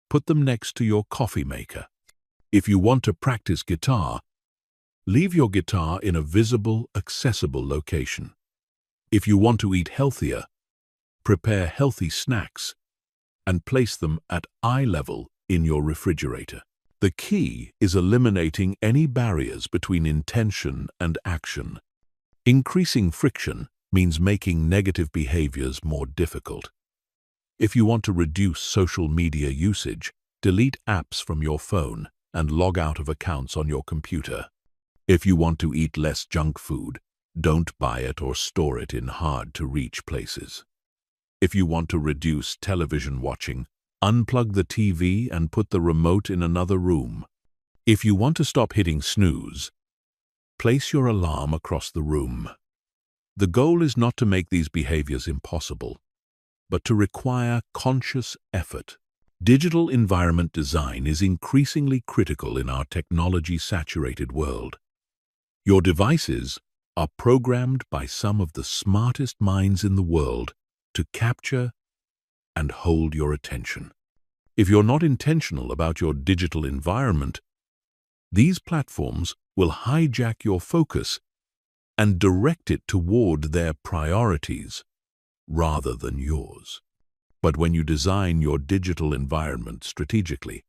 put them next to your coffee maker. If you want to practice guitar, leave your guitar in a visible, accessible location. If you want to eat healthier, prepare healthy snacks and place them at eye level in your refrigerator. The key is eliminating any barriers between intention and action. Increasing friction means making negative behaviors more difficult. If you want to reduce social media usage, delete apps from your phone and log out of accounts on your computer. If you want to eat less junk food, don't buy it or store it in hard-to-reach places. If you want to reduce television watching, unplug the TV and put the remote in another room. If you want to stop hitting snooze, place your alarm across the room. The goal is not to make these behaviors impossible, but to require conscious effort. Digital environment design is increasingly critical in our technology-saturated world. Your devices are programmed by some of the smartest minds in the world to capture and hold your attention. If you're not intentional about your digital environment, these platforms will hijack your focus and direct it toward their priorities rather than yours. But when you design your digital environment strategically,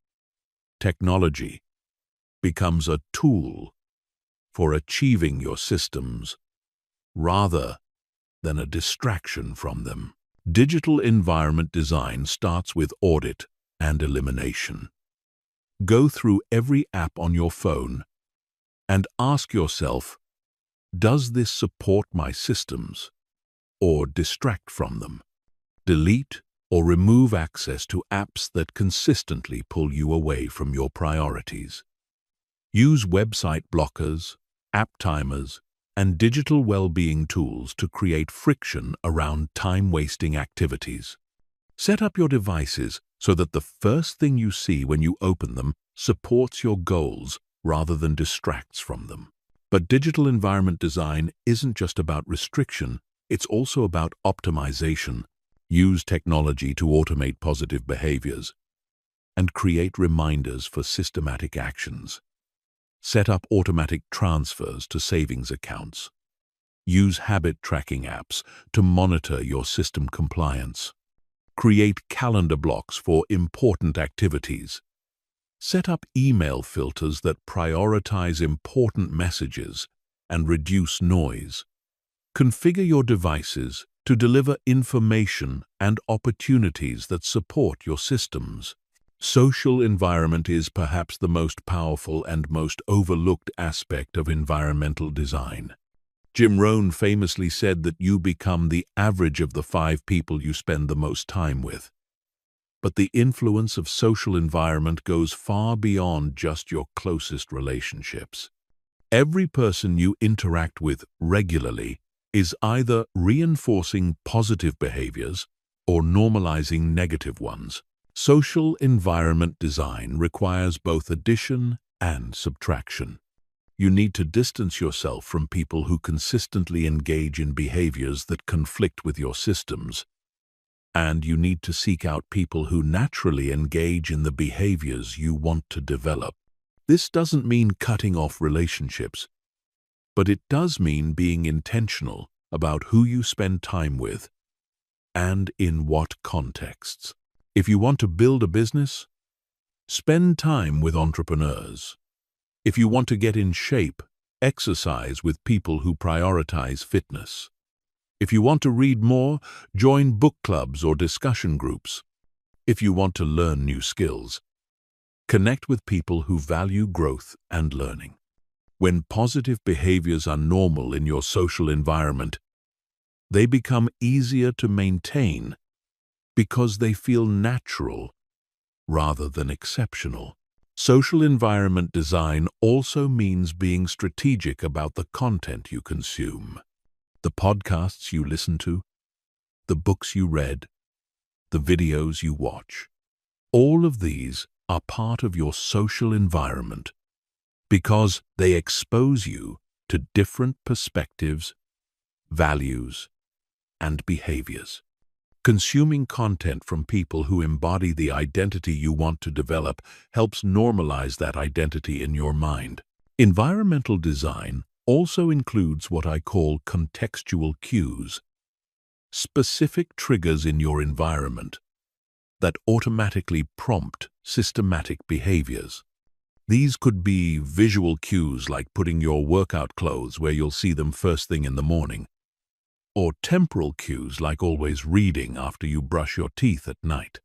technology becomes a tool for achieving your systems rather than a distraction from them. Digital environment design starts with audit and elimination. Go through every app on your phone and ask yourself, does this support my systems or distract from them? Delete or remove access to apps that consistently pull you away from your priorities. Use website blockers, app timers, and digital well-being tools to create friction around time-wasting activities. Set up your devices so that the first thing you see when you open them supports your goals rather than distracts from them. But digital environment design isn't just about restriction, it's also about optimization. Use technology to automate positive behaviors and create reminders for systematic actions. Set up automatic transfers to savings accounts. Use habit tracking apps to monitor your system compliance. Create calendar blocks for important activities. Set up email filters that prioritize important messages and reduce noise. Configure your devices to deliver information and opportunities that support your systems. Social environment is perhaps the most powerful and most overlooked aspect of environmental design. Jim Rohn famously said that you become the average of the 5 people you spend the most time with. But the influence of social environment goes far beyond just your closest relationships. Every person you interact with regularly is either reinforcing positive behaviors or normalizing negative ones. Social environment design requires both addition and subtraction. You need to distance yourself from people who consistently engage in behaviors that conflict with your systems, and you need to seek out people who naturally engage in the behaviors you want to develop. This doesn't mean cutting off relationships, but it does mean being intentional about who you spend time with and in what contexts. If you want to build a business, spend time with entrepreneurs. If you want to get in shape, exercise with people who prioritize fitness. If you want to read more, join book clubs or discussion groups. If you want to learn new skills, connect with people who value growth and learning. When positive behaviors are normal in your social environment, they become easier to maintain because they feel natural rather than exceptional. Social environment design also means being strategic about the content you consume. The podcasts you listen to, the books you read, the videos you watch. All of these are part of your social environment because they expose you to different perspectives, values, and behaviors. Consuming content from people who embody the identity you want to develop helps normalize that identity in your mind. Environmental design also includes what I call contextual cues, specific triggers in your environment that automatically prompt systematic behaviors. These could be visual cues like putting your workout clothes where you'll see them first thing in the morning, or temporal cues like always reading after you brush your teeth at night.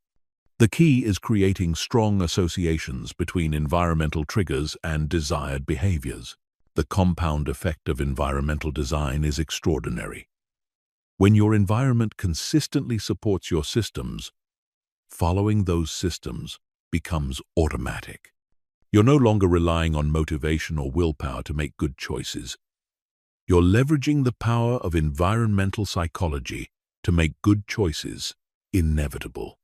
The key is creating strong associations between environmental triggers and desired behaviors. The compound effect of environmental design is extraordinary. When your environment consistently supports your systems, following those systems becomes automatic. You're no longer relying on motivation or willpower to make good choices. You're leveraging the power of environmental psychology to make good choices inevitable.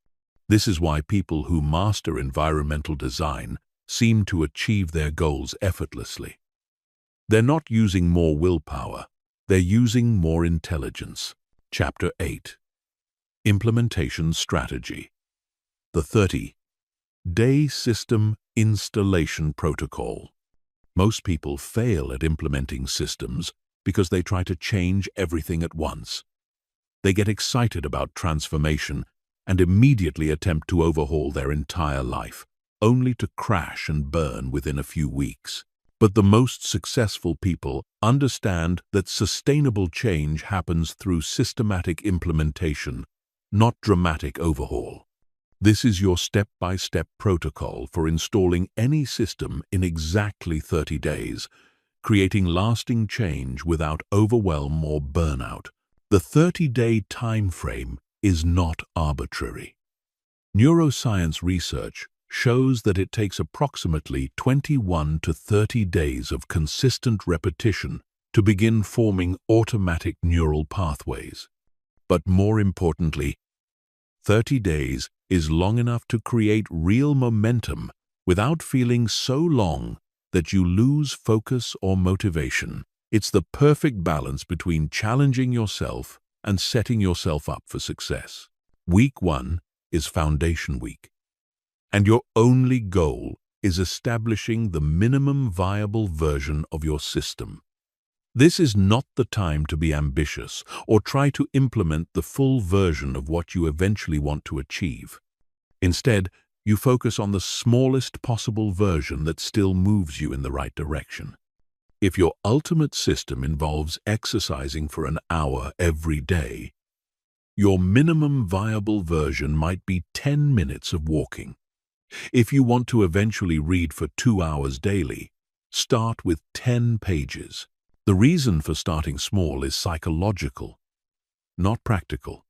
This is why people who master environmental design seem to achieve their goals effortlessly. They're not using more willpower, they're using more intelligence. Chapter 8. Implementation Strategy. The 30-day System Installation Protocol. Most people fail at implementing systems because they try to change everything at once. They get excited about transformation and immediately attempt to overhaul their entire life, only to crash and burn within a few weeks. But the most successful people understand that sustainable change happens through systematic implementation, not dramatic overhaul. This is your step-by-step protocol for installing any system in exactly 30 days, creating lasting change without overwhelm or burnout. The 30-day time frame is not arbitrary. Neuroscience research shows that it takes approximately 21 to 30 days of consistent repetition to begin forming automatic neural pathways. But more importantly, 30 days is long enough to create real momentum without feeling so long that you lose focus or motivation. It's the perfect balance between challenging yourself and setting yourself up for success. Week 1 is Foundation Week, and your only goal is establishing the minimum viable version of your system. This is not the time to be ambitious or try to implement the full version of what you eventually want to achieve. Instead, you focus on the smallest possible version that still moves you in the right direction. If your ultimate system involves exercising for an hour every day, your minimum viable version might be 10 minutes of walking. If you want to eventually read for 2 hours daily, start with 10 pages. The reason for starting small is psychological, not practical.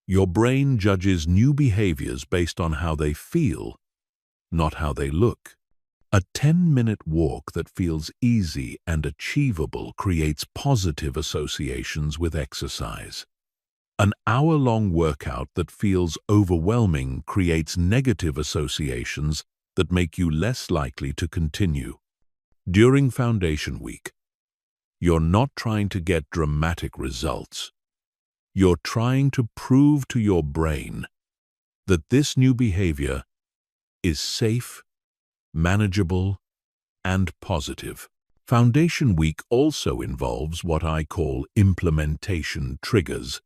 Your brain judges new behaviors based on how they feel, not how they look. A 10-minute walk that feels easy and achievable creates positive associations with exercise. An hour-long workout that feels overwhelming creates negative associations that make you less likely to continue. During Foundation Week, you're not trying to get dramatic results. You're trying to prove to your brain that this new behavior is safe, manageable, and positive. Foundation Week also involves what I call implementation triggers,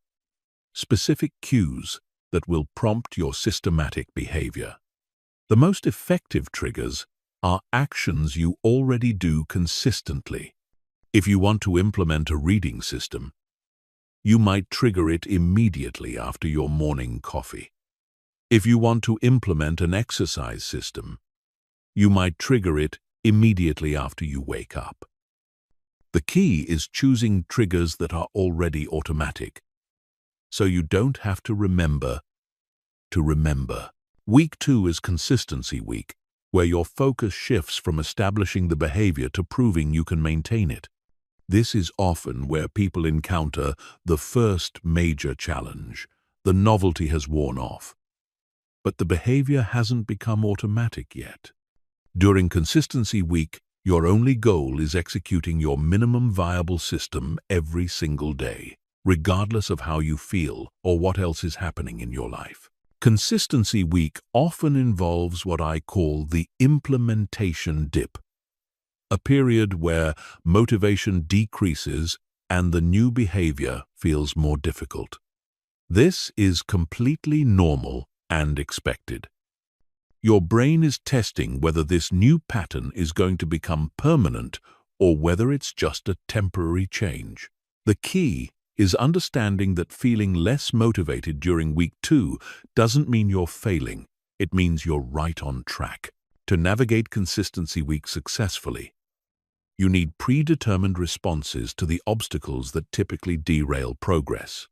specific cues that will prompt your systematic behavior. The most effective triggers are actions you already do consistently. If you want to implement a reading system, you might trigger it immediately after your morning coffee. If you want to implement an exercise system, you might trigger it immediately after you wake up. The key is choosing triggers that are already automatic, so you don't have to remember to remember. Week 2 is Consistency Week, where your focus shifts from establishing the behavior to proving you can maintain it. This is often where people encounter the first major challenge. The novelty has worn off, but the behavior hasn't become automatic yet. During Consistency Week, your only goal is executing your minimum viable system every single day, regardless of how you feel or what else is happening in your life. Consistency Week often involves what I call the implementation dip, a period where motivation decreases and the new behavior feels more difficult. This is completely normal and expected. Your brain is testing whether this new pattern is going to become permanent or whether it's just a temporary change. The key is understanding that feeling less motivated during week 2 doesn't mean you're failing. It means you're right on track. To navigate consistency week successfully, you need predetermined responses to the obstacles that typically derail progress.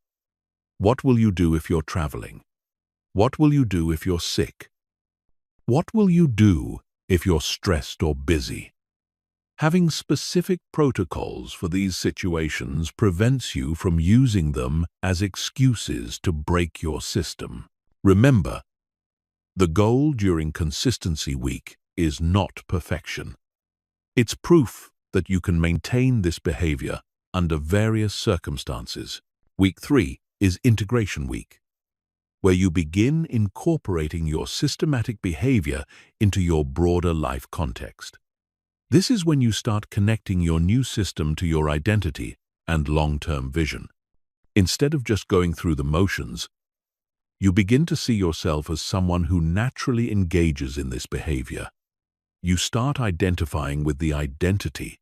What will you do if you're traveling? What will you do if you're sick? What will you do if you're stressed or busy? Having specific protocols for these situations prevents you from using them as excuses to break your system. Remember, the goal during consistency week is not perfection. It's proof that you can maintain this behavior under various circumstances. Week 3 is integration week, where you begin incorporating your systematic behavior into your broader life context. This is when you start connecting your new system to your identity and long-term vision. Instead of just going through the motions, you begin to see yourself as someone who naturally engages in this behavior. You start identifying with the identity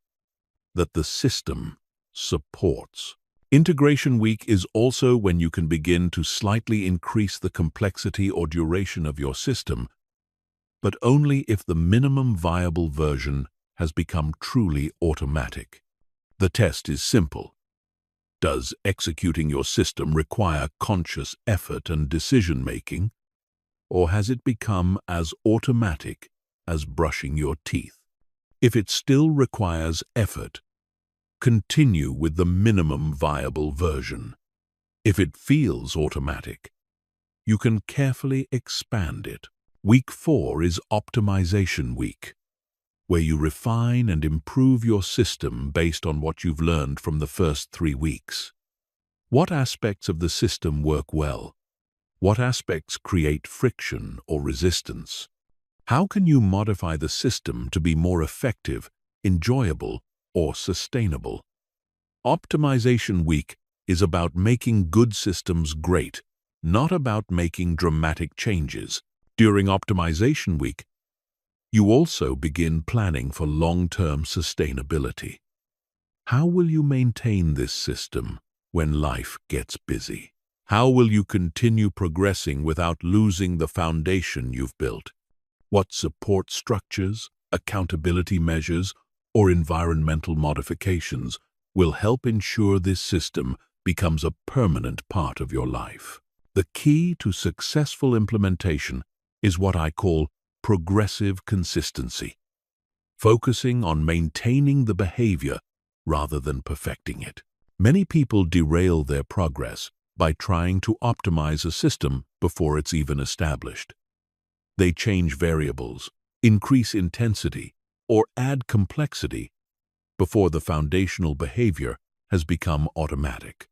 that the system supports. Integration week is also when you can begin to slightly increase the complexity or duration of your system, but only if the minimum viable version has become truly automatic. The test is simple. Does executing your system require conscious effort and decision-making, or has it become as automatic as brushing your teeth? If it still requires effort, continue with the minimum viable version. If it feels automatic, you can carefully expand it. Week 4 is optimization week, where you refine and improve your system based on what you've learned from the first 3 weeks. What aspects of the system work well? What aspects create friction or resistance? How can you modify the system to be more effective, enjoyable, or sustainable? Optimization week is about making good systems great, not about making dramatic changes. During optimization week, you also begin planning for long-term sustainability. How will you maintain this system when life gets busy? How will you continue progressing without losing the foundation you've built? What support structures, accountability measures, or environmental modifications will help ensure this system becomes a permanent part of your life? The key to successful implementation is what I call progressive consistency, focusing on maintaining the behavior rather than perfecting it. Many people derail their progress by trying to optimize a system before it's even established. They change variables, increase intensity, or add complexity before the foundational behavior has become automatic.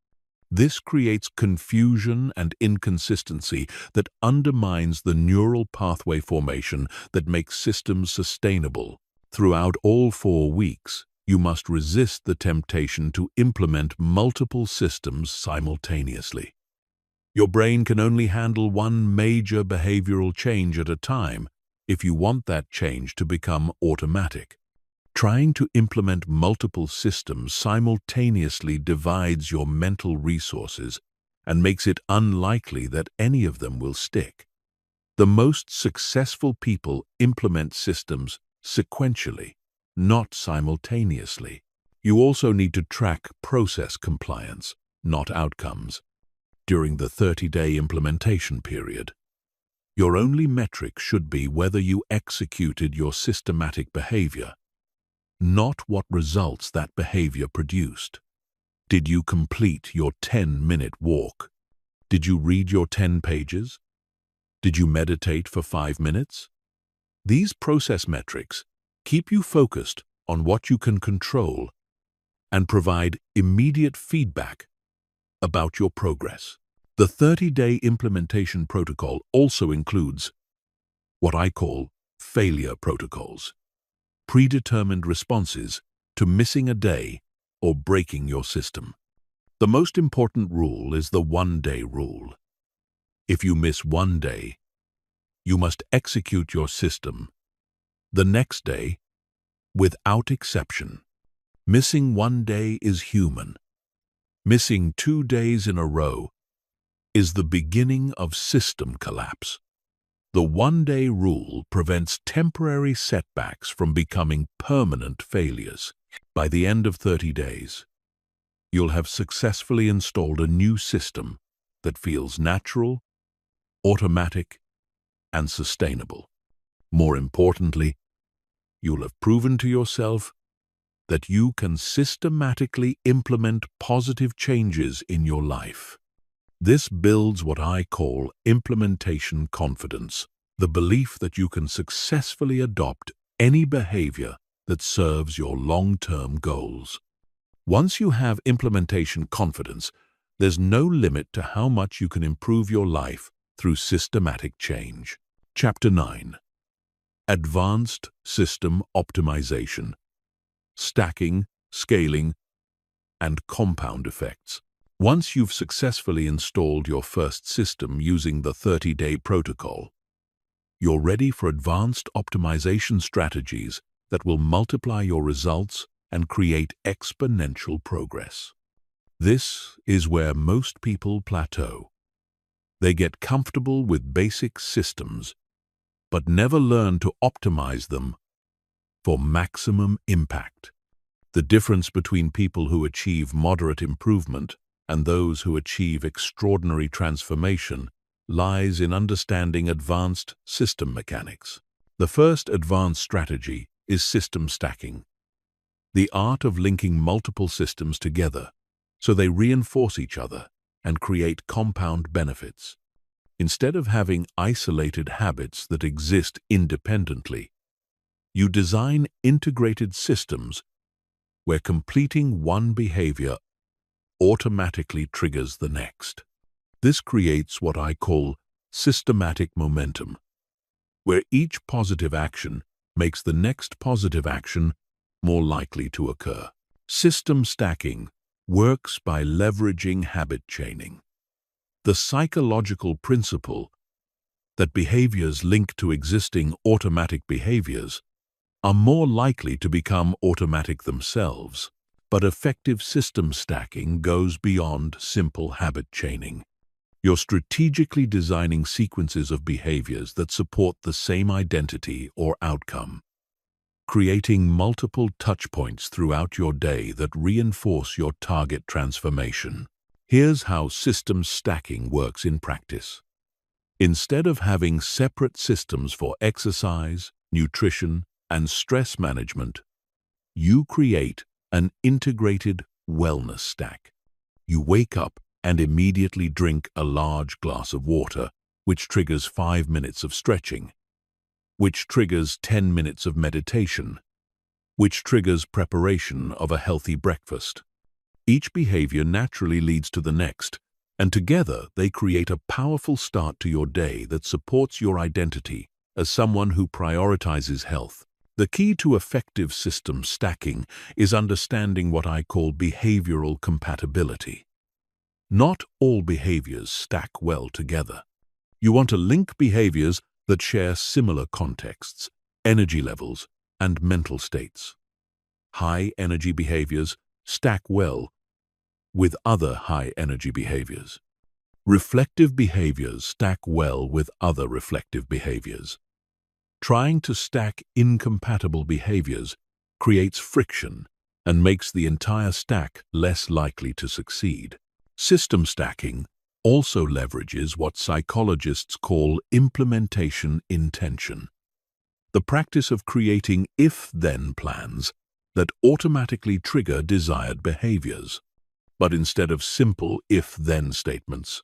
This creates confusion and inconsistency that undermines the neural pathway formation that makes systems sustainable. Throughout all 4 weeks, you must resist the temptation to implement multiple systems simultaneously. Your brain can only handle one major behavioral change at a time if you want that change to become automatic. Trying to implement multiple systems simultaneously divides your mental resources and makes it unlikely that any of them will stick. The most successful people implement systems sequentially, not simultaneously. You also need to track process compliance, not outcomes. During the 30-day implementation period, your only metric should be whether you executed your systematic behavior, not what results that behavior produced. Did you complete your 10-minute walk? Did you read your 10 pages? Did you meditate for 5 minutes? These process metrics keep you focused on what you can control and provide immediate feedback about your progress. The 30-day implementation protocol also includes what I call failure protocols, predetermined responses to missing a day or breaking your system. The most important rule is the 1-day rule. If you miss 1 day, You must execute your system the next day without exception. Missing one day is human. Missing 2 days in a row is the beginning of system collapse. The one-day rule prevents temporary setbacks from becoming permanent failures. By the end of 30 days, you'll have successfully installed a new system that feels natural, automatic, and sustainable. More importantly, you'll have proven to yourself that you can systematically implement positive changes in your life. This builds what I call implementation confidence, the belief that you can successfully adopt any behavior that serves your long-term goals. Once you have implementation confidence, there's no limit to how much you can improve your life through systematic change. Chapter 9. Advanced System Optimization. Stacking, scaling, and compound effects. Once you've successfully installed your first system using the 30-day protocol, you're ready for advanced optimization strategies that will multiply your results and create exponential progress. This is where most people plateau. They get comfortable with basic systems, but never learn to optimize them for maximum impact. The difference between people who achieve moderate improvement and those who achieve extraordinary transformation lies in understanding advanced system mechanics. The first advanced strategy is system stacking, the art of linking multiple systems together so they reinforce each other and create compound benefits. Instead of having isolated habits that exist independently, you design integrated systems where completing one behavior automatically triggers the next. This creates what I call systematic momentum, where each positive action makes the next positive action more likely to occur. System stacking works by leveraging habit chaining, the psychological principle that behaviors linked to existing automatic behaviors are more likely to become automatic themselves. But effective system stacking goes beyond simple habit chaining. You're strategically designing sequences of behaviors that support the same identity or outcome, creating multiple touchpoints throughout your day that reinforce your target transformation. Here's how system stacking works in practice. Instead of having separate systems for exercise, nutrition, and stress management, you create an integrated wellness stack. You wake up and immediately drink a large glass of water, which triggers 5 minutes of stretching, which triggers 10 minutes of meditation, which triggers preparation of a healthy breakfast. Each behavior naturally leads to the next, and together they create a powerful start to your day that supports your identity as someone who prioritizes health. The key to effective system stacking is understanding what I call behavioral compatibility. Not all behaviors stack well together. You want to link behaviors that share similar contexts, energy levels, and mental states. High-energy behaviors stack well with other high-energy behaviors. Reflective behaviors stack well with other reflective behaviors. Trying to stack incompatible behaviors creates friction and makes the entire stack less likely to succeed. System stacking also leverages what psychologists call implementation intention, the practice of creating if-then plans that automatically trigger desired behaviors. But instead of simple if-then statements,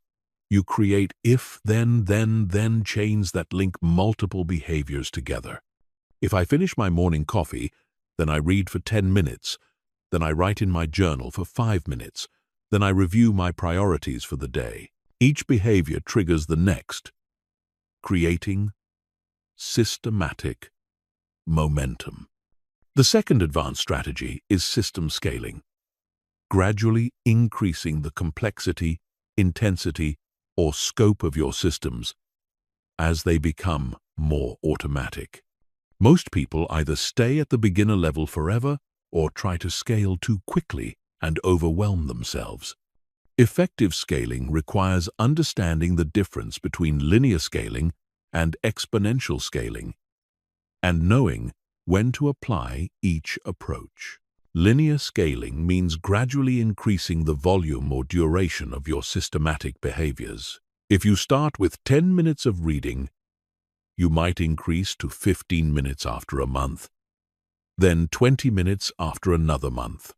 you create if-then-then-then chains that link multiple behaviors together. If I finish my morning coffee, then I read for 10 minutes, then I write in my journal for 5 minutes, then I review my priorities for the day. Each behavior triggers the next, creating systematic momentum. The second advanced strategy is system scaling, gradually increasing the complexity, intensity, or scope of your systems as they become more automatic. Most people either stay at the beginner level forever or try to scale too quickly and overwhelm themselves. Effective scaling requires understanding the difference between linear scaling and exponential scaling, and knowing when to apply each approach. Linear scaling means gradually increasing the volume or duration of your systematic behaviors. If you start with 10 minutes of reading, you might increase to 15 minutes after a month, then 20 minutes after another month.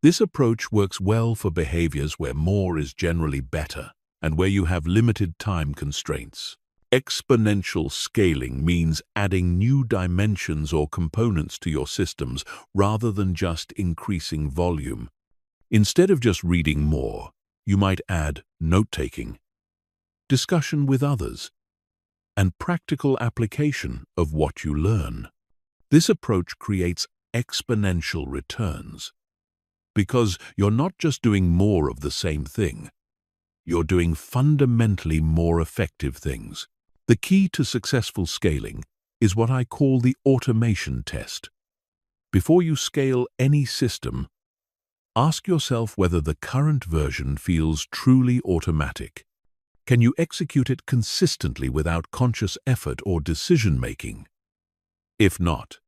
This approach works well for behaviors where more is generally better and where you have limited time constraints. Exponential scaling means adding new dimensions or components to your systems rather than just increasing volume. Instead of just reading more, you might add note-taking, discussion with others, and practical application of what you learn. This approach creates exponential returns because you're not just doing more of the same thing, you're doing fundamentally more effective things. The key to successful scaling is what I call the automation test. Before you scale any system, ask yourself whether the current version feels truly automatic. Can you execute it consistently without conscious effort or decision-making? If not,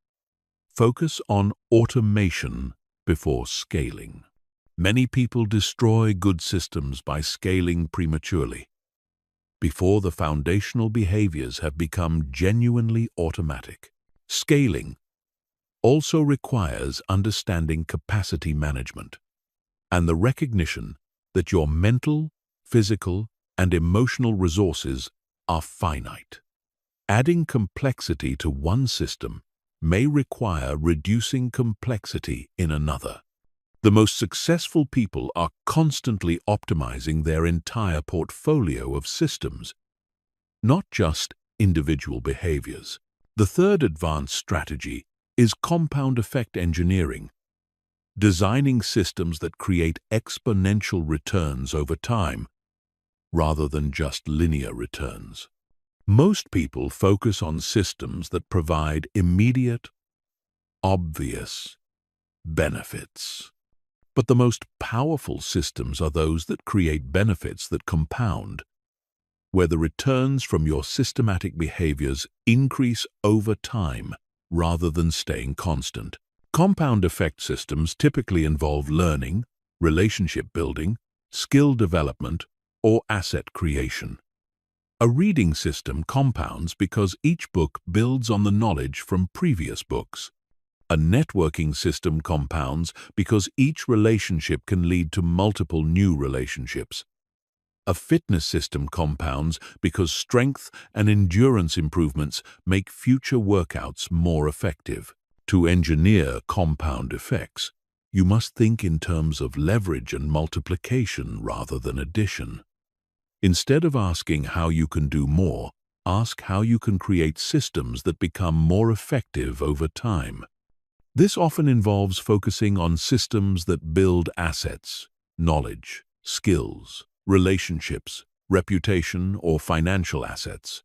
focus on automation before scaling. Many people destroy good systems by scaling prematurely, before the foundational behaviors have become genuinely automatic. Scaling also requires understanding capacity management and the recognition that your mental, physical, and emotional resources are finite. Adding complexity to one system may require reducing complexity in another. The most successful people are constantly optimizing their entire portfolio of systems, not just individual behaviors. The third advanced strategy is compound effect engineering, designing systems that create exponential returns over time rather than just linear returns. Most people focus on systems that provide immediate, obvious benefits. But the most powerful systems are those that create benefits that compound, where the returns from your systematic behaviors increase over time rather than staying constant. Compound effect systems typically involve learning, relationship building, skill development, or asset creation. A reading system compounds because each book builds on the knowledge from previous books. A networking system compounds because each relationship can lead to multiple new relationships. A fitness system compounds because strength and endurance improvements make future workouts more effective. To engineer compound effects, you must think in terms of leverage and multiplication rather than addition. Instead of asking how you can do more, ask how you can create systems that become more effective over time. This often involves focusing on systems that build assets, knowledge, skills, relationships, reputation, or financial assets,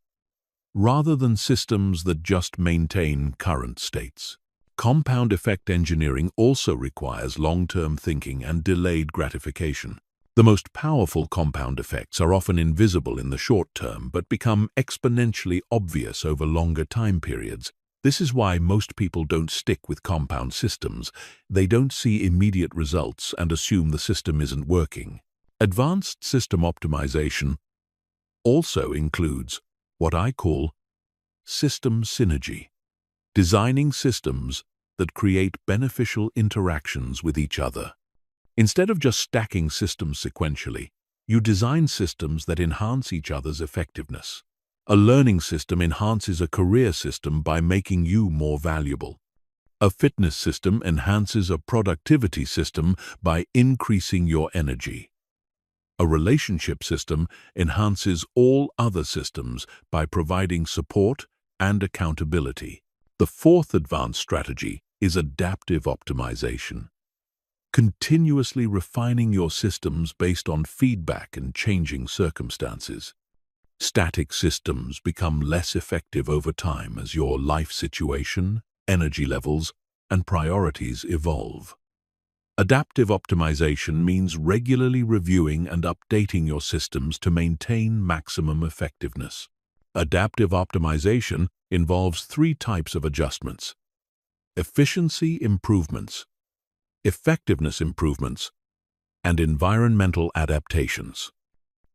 rather than systems that just maintain current states. Compound effect engineering also requires long-term thinking and delayed gratification. The most powerful compound effects are often invisible in the short term but become exponentially obvious over longer time periods. This is why most people don't stick with compound systems. They don't see immediate results and assume the system isn't working. Advanced system optimization also includes what I call system synergy, designing systems that create beneficial interactions with each other. Instead of just stacking systems sequentially, you design systems that enhance each other's effectiveness. A learning system enhances a career system by making you more valuable. A fitness system enhances a productivity system by increasing your energy. A relationship system enhances all other systems by providing support and accountability. The fourth advanced strategy is adaptive optimization, continuously refining your systems based on feedback and changing circumstances. Static systems become less effective over time as your life situation, energy levels, and priorities evolve. Adaptive optimization means regularly reviewing and updating your systems to maintain maximum effectiveness. Adaptive optimization involves three types of adjustments: efficiency improvements, effectiveness improvements, and environmental adaptations.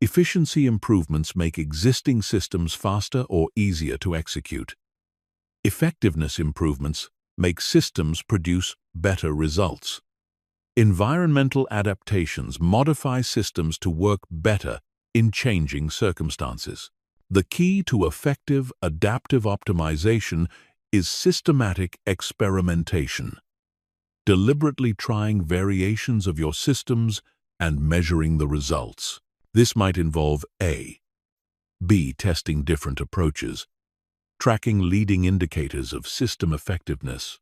Efficiency improvements make existing systems faster or easier to execute. Effectiveness improvements make systems produce better results. Environmental adaptations modify systems to work better in changing circumstances. The key to effective adaptive optimization is systematic experimentation, deliberately trying variations of your systems and measuring the results. This might involve B. Testing different approaches, tracking leading indicators of system effectiveness,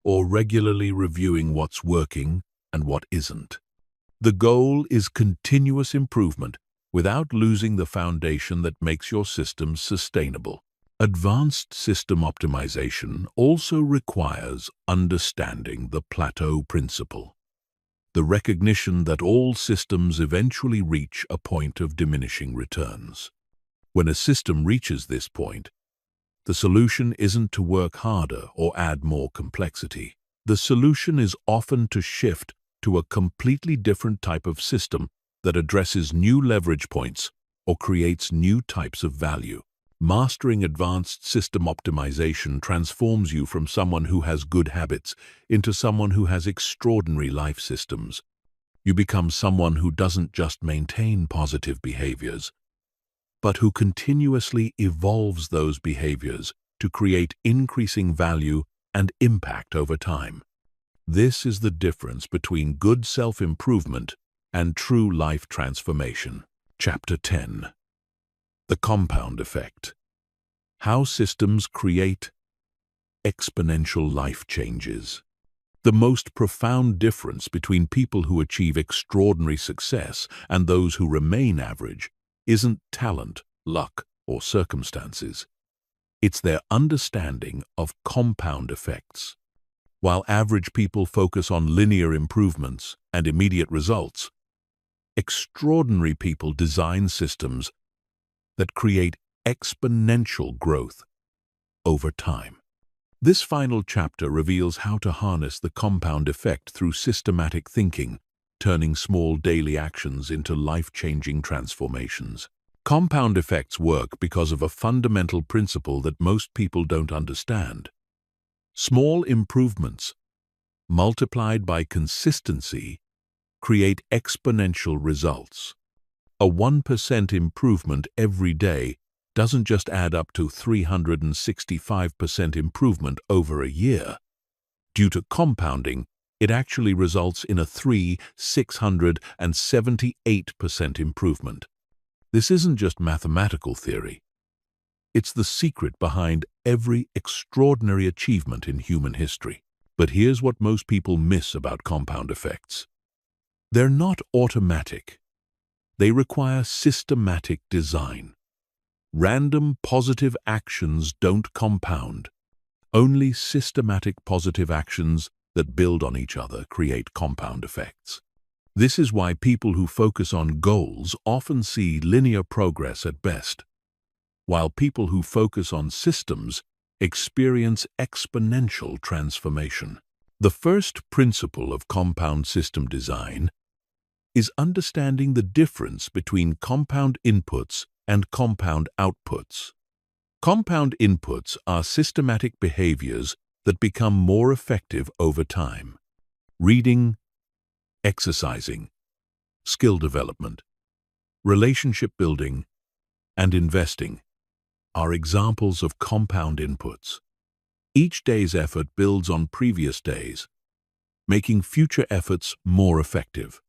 or regularly reviewing what's working and what isn't. The goal is continuous improvement without losing the foundation that makes your system sustainable. Advanced system optimization also requires understanding the plateau principle, the recognition that all systems eventually reach a point of diminishing returns. When a system reaches this point, the solution isn't to work harder or add more complexity. The solution is often to shift to a completely different type of system that addresses new leverage points or creates new types of value. Mastering advanced system optimization transforms you from someone who has good habits into someone who has extraordinary life systems. You become someone who doesn't just maintain positive behaviors, but who continuously evolves those behaviors to create increasing value and impact over time. This is the difference between good self-improvement and true life transformation. Chapter 10. The Compound Effect. How systems create exponential life changes. The most profound difference between people who achieve extraordinary success and those who remain average isn't talent, luck, or circumstances. It's their understanding of compound effects. While average people focus on linear improvements and immediate results, extraordinary people design systems that create exponential growth over time. This final chapter reveals how to harness the compound effect through systematic thinking, turning small daily actions into life-changing transformations. Compound effects work because of a fundamental principle that most people don't understand. Small improvements, multiplied by consistency, create exponential results. A 1% improvement every day doesn't just add up to 365% improvement over a year. Due to compounding, it actually results in a 678% improvement. This isn't just mathematical theory. It's the secret behind every extraordinary achievement in human history. But here's what most people miss about compound effects. They're not automatic. They require systematic design. Random positive actions don't compound. Only systematic positive actions that build on each other create compound effects. This is why people who focus on goals often see linear progress at best, while people who focus on systems experience exponential transformation. The first principle of compound system design is understanding the difference between compound inputs and compound outputs. Compound inputs are systematic behaviors that become more effective over time. Reading, exercising, skill development, relationship building, and investing are examples of compound inputs. Each day's effort builds on previous days, making future efforts more effective.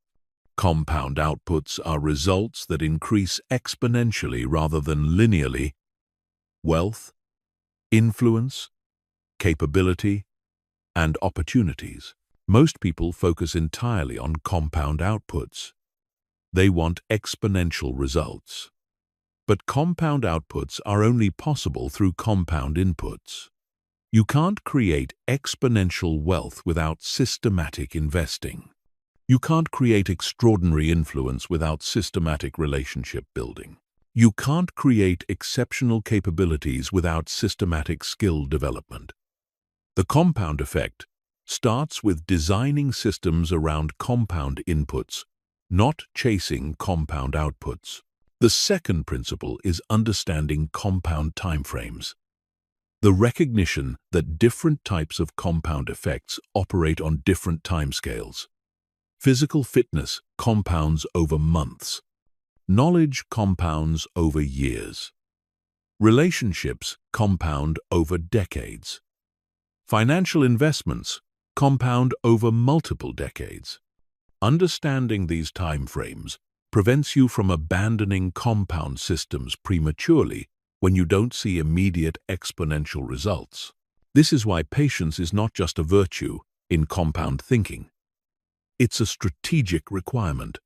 Compound outputs are results that increase exponentially rather than linearly. Wealth, influence, capability, and opportunities. Most people focus entirely on compound outputs. They want exponential results. But compound outputs are only possible through compound inputs. You can't create exponential wealth without systematic investing. You can't create extraordinary influence without systematic relationship building. You can't create exceptional capabilities without systematic skill development. The compound effect starts with designing systems around compound inputs, not chasing compound outputs. The second principle is understanding compound timeframes. The recognition that different types of compound effects operate on different timescales. Physical fitness compounds over months. Knowledge compounds over years. Relationships compound over decades. Financial investments compound over multiple decades. Understanding these time frames prevents you from abandoning compound systems prematurely when you don't see immediate exponential results. This is why patience is not just a virtue in compound thinking. It's a strategic requirement.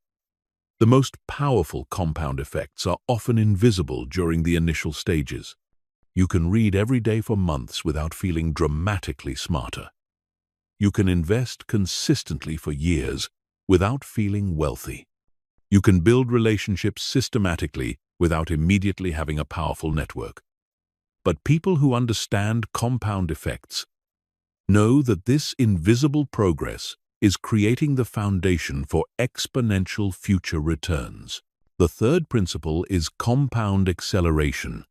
The most powerful compound effects are often invisible during the initial stages. You can read every day for months without feeling dramatically smarter. You can invest consistently for years without feeling wealthy. You can build relationships systematically without immediately having a powerful network. But people who understand compound effects know that this invisible progress is creating the foundation for exponential future returns. The third principle is compound acceleration.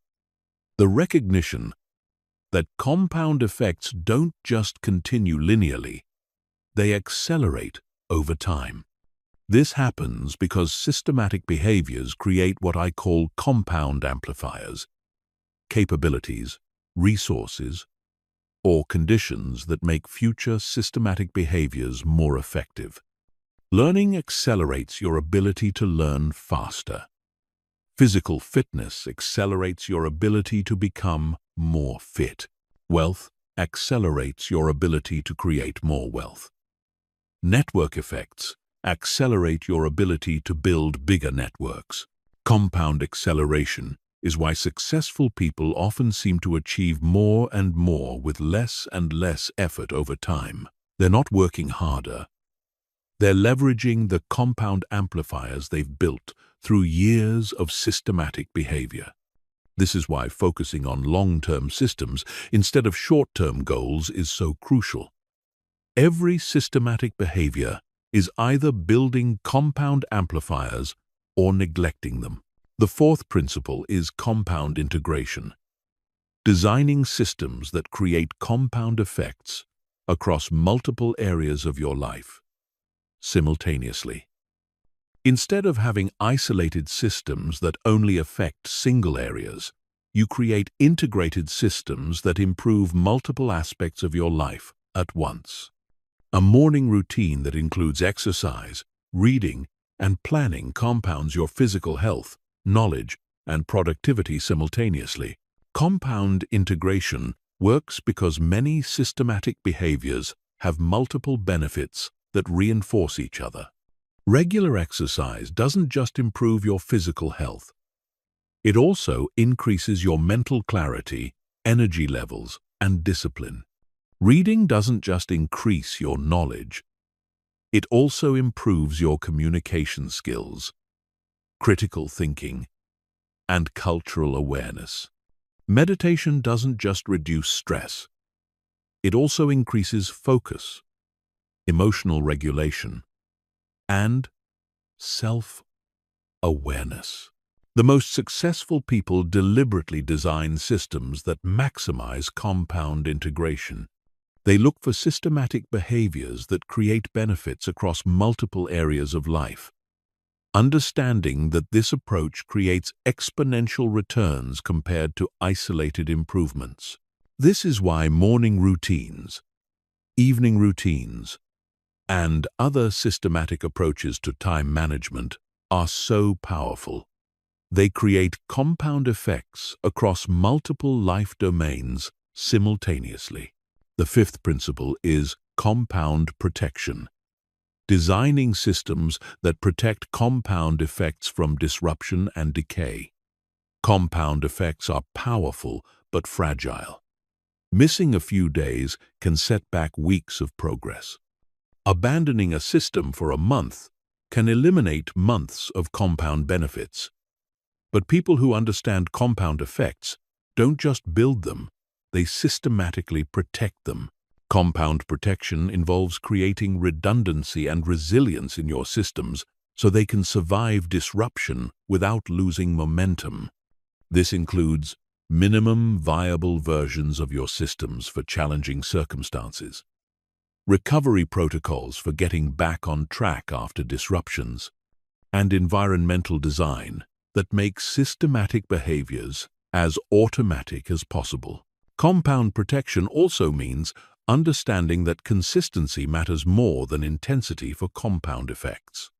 The recognition that compound effects don't just continue linearly, they accelerate over time. This happens because systematic behaviors create what I call compound amplifiers, capabilities, resources, or conditions that make future systematic behaviors more effective. Learning accelerates your ability to learn faster. Physical fitness accelerates your ability to become more fit. Wealth accelerates your ability to create more wealth. Network effects accelerate your ability to build bigger networks. Compound acceleration is why successful people often seem to achieve more and more with less and less effort over time. They're not working harder. They're leveraging the compound amplifiers they've built through years of systematic behavior. This is why focusing on long-term systems instead of short-term goals is so crucial. Every systematic behavior is either building compound amplifiers or neglecting them. The fourth principle is compound integration. Designing systems that create compound effects across multiple areas of your life simultaneously. Instead of having isolated systems that only affect single areas, you create integrated systems that improve multiple aspects of your life at once. A morning routine that includes exercise, reading, and planning compounds your physical health, knowledge, and productivity simultaneously. Compound integration works because many systematic behaviors have multiple benefits that reinforce each other. Regular exercise doesn't just improve your physical health. It also increases your mental clarity, energy levels, and discipline. Reading doesn't just increase your knowledge. It also improves your communication skills, critical thinking, and cultural awareness. Meditation doesn't just reduce stress. It also increases focus, emotional regulation, and self-awareness. The most successful people deliberately design systems that maximize compound integration. They look for systematic behaviors that create benefits across multiple areas of life, understanding that this approach creates exponential returns compared to isolated improvements. This is why morning routines, evening routines, and other systematic approaches to time management are so powerful. They create compound effects across multiple life domains simultaneously. The fifth principle is compound protection. Designing systems that protect compound effects from disruption and decay. Compound effects are powerful but fragile. Missing a few days can set back weeks of progress. Abandoning a system for a month can eliminate months of compound benefits. But people who understand compound effects don't just build them, they systematically protect them. Compound protection involves creating redundancy and resilience in your systems so they can survive disruption without losing momentum. This includes minimum viable versions of your systems for challenging circumstances, recovery protocols for getting back on track after disruptions, and environmental design that makes systematic behaviors as automatic as possible. Compound protection also means understanding that consistency matters more than intensity for compound effects.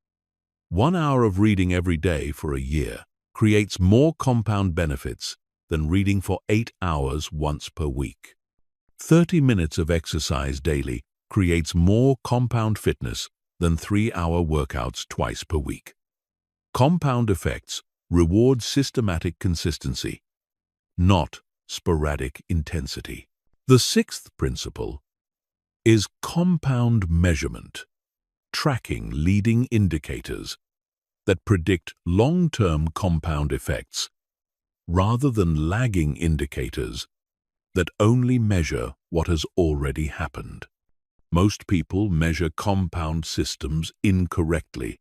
1 hour of reading every day for a year creates more compound benefits than reading for 8 hours once per week. 30 minutes of exercise daily creates more compound fitness than 3-hour workouts twice per week. Compound effects reward systematic consistency, not sporadic intensity. The sixth principle is compound measurement, tracking leading indicators that predict long-term compound effects rather than lagging indicators that only measure what has already happened. Most people measure compound systems incorrectly,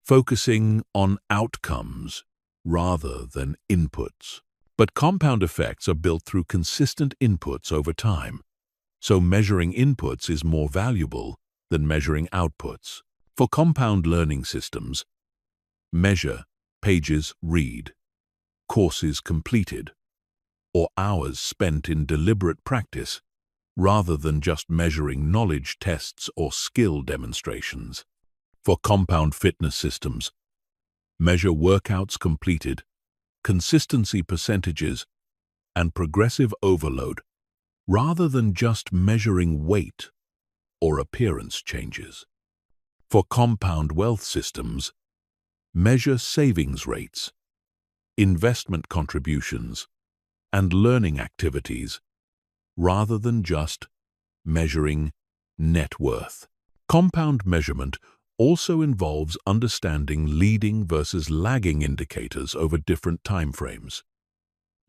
focusing on outcomes rather than inputs. But compound effects are built through consistent inputs over time, so measuring inputs is more valuable than measuring outputs. For compound learning systems, measure pages read, courses completed, or hours spent in deliberate practice, rather than just measuring knowledge tests or skill demonstrations. For compound fitness systems, measure workouts completed, consistency percentages, and progressive overload, rather than just measuring weight or appearance changes. For compound wealth systems, measure savings rates, investment contributions, and learning activities, rather than just measuring net worth. Compound measurement also involves understanding leading versus lagging indicators over different timeframes.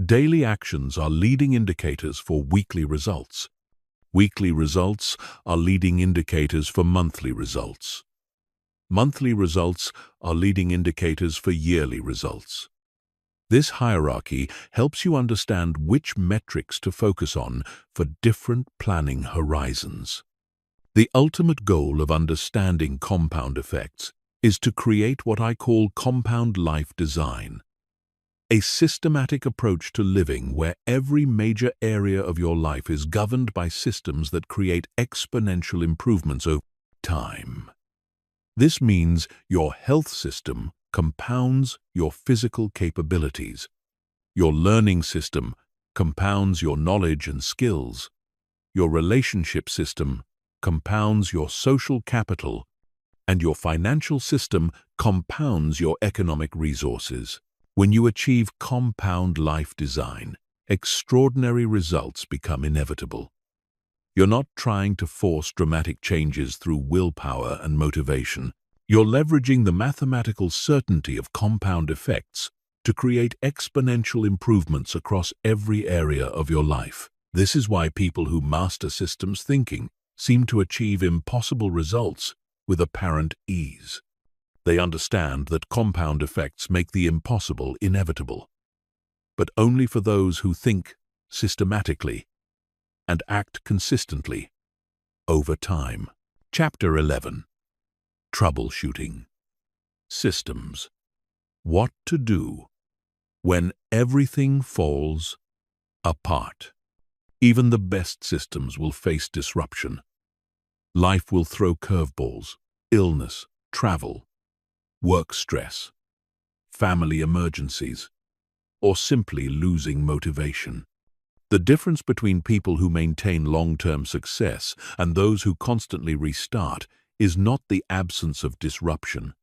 Daily actions are leading indicators for weekly results. Weekly results are leading indicators for monthly results. Monthly results are leading indicators for yearly results. This hierarchy helps you understand which metrics to focus on for different planning horizons. The ultimate goal of understanding compound effects is to create what I call compound life design, a systematic approach to living where every major area of your life is governed by systems that create exponential improvements over time. This means your health system compounds your physical capabilities. Your learning system compounds your knowledge and skills. Your relationship system compounds your social capital, and your financial system compounds your economic resources. When you achieve compound life design, extraordinary results become inevitable. You're not trying to force dramatic changes through willpower and motivation. You're leveraging the mathematical certainty of compound effects to create exponential improvements across every area of your life. This is why people who master systems thinking seem to achieve impossible results with apparent ease. They understand that compound effects make the impossible inevitable, but only for those who think systematically and act consistently over time. Chapter 11. Troubleshooting. Systems. What to do when everything falls apart. Even the best systems will face disruption. Life will throw curveballs, illness, travel, work stress, family emergencies, or simply losing motivation. The difference between people who maintain long-term success and those who constantly restart is not the absence of disruption,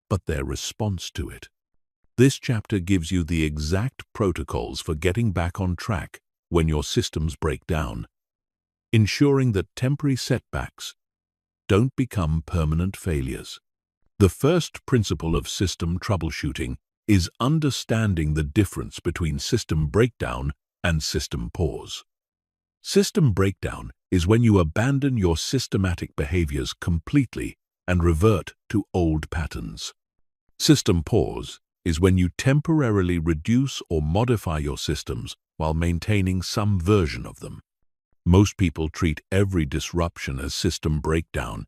but their response to it. This chapter gives you the exact protocols for getting back on track when your systems break down, ensuring that temporary setbacks don't become permanent failures. The first principle of system troubleshooting is understanding the difference between system breakdown and system pause. System breakdown is when you abandon your systematic behaviors completely and revert to old patterns. System pause is when you temporarily reduce or modify your systems while maintaining some version of them. Most people treat every disruption as system breakdown,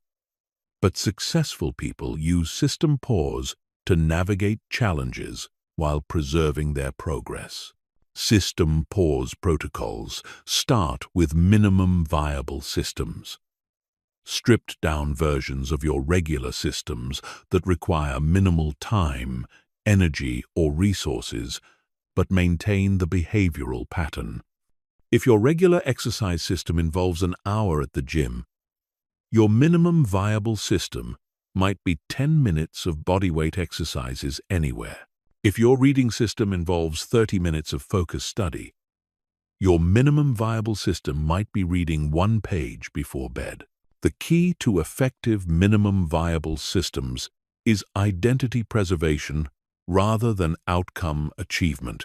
but successful people use system pause to navigate challenges while preserving their progress. System pause protocols start with minimum viable systems. Stripped-down versions of your regular systems that require minimal time, energy, or resources, but maintain the behavioral pattern. If your regular exercise system involves an hour at the gym, your minimum viable system might be 10 minutes of bodyweight exercises anywhere. If your reading system involves 30 minutes of focused study, your minimum viable system might be reading 1 page before bed. The key to effective minimum viable systems is identity preservation rather than outcome achievement.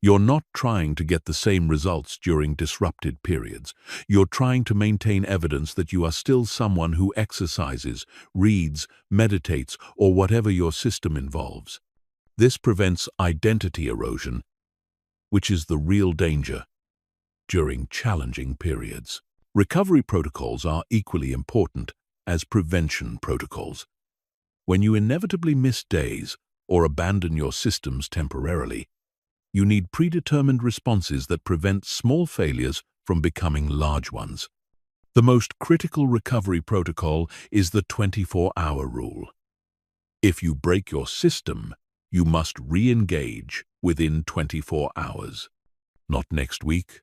You're not trying to get the same results during disrupted periods. You're trying to maintain evidence that you are still someone who exercises, reads, meditates, or whatever your system involves. This prevents identity erosion, which is the real danger during challenging periods. Recovery protocols are equally important as prevention protocols. When you inevitably miss days or abandon your systems temporarily, you need predetermined responses that prevent small failures from becoming large ones. The most critical recovery protocol is the 24-hour rule. If you break your system, you must re-engage within 24 hours. Not next week,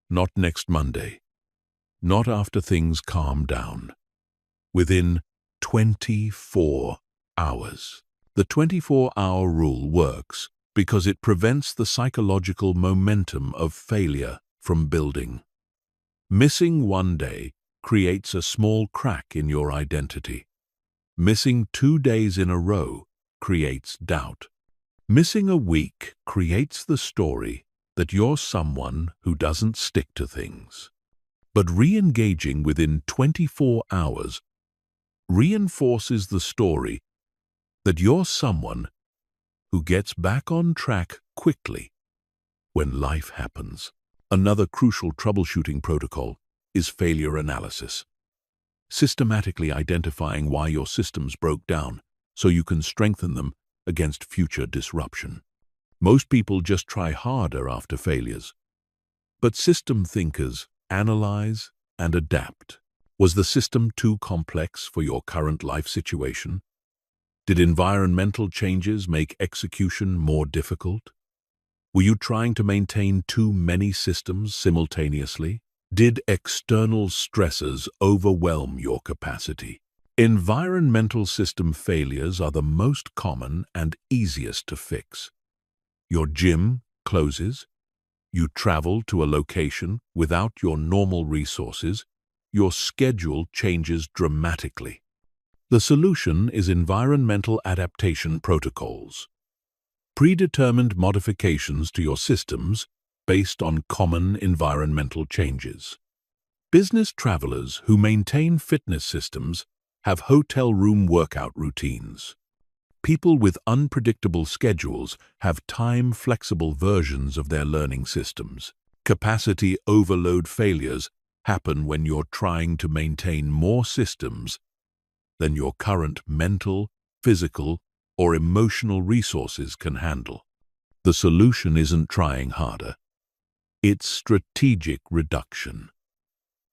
not next Monday, not after things calm down. Within 24 hours. The 24-hour rule works because it prevents the psychological momentum of failure from building. Missing one day creates a small crack in your identity. Missing 2 days in a row creates doubt. Missing a week creates the story that you're someone who doesn't stick to things. But re-engaging within 24 hours reinforces the story that you're someone who gets back on track quickly when life happens. Another crucial troubleshooting protocol is failure analysis. Systematically identifying why your systems broke down so you can strengthen them against future disruption. Most people just try harder after failures, but system thinkers analyze and adapt. Was the system too complex for your current life situation? Did environmental changes make execution more difficult? Were you trying to maintain too many systems simultaneously? Did external stressors overwhelm your capacity? Environmental system failures are the most common and easiest to fix. Your gym closes, you travel to a location without your normal resources, your schedule changes dramatically. The solution is environmental adaptation protocols. Predetermined modifications to your systems based on common environmental changes. Business travelers who maintain fitness systems have hotel room workout routines. People with unpredictable schedules have time-flexible versions of their learning systems. Capacity overload failures happen when you're trying to maintain more systems than your current mental, physical, or emotional resources can handle. The solution isn't trying harder. It's strategic reduction.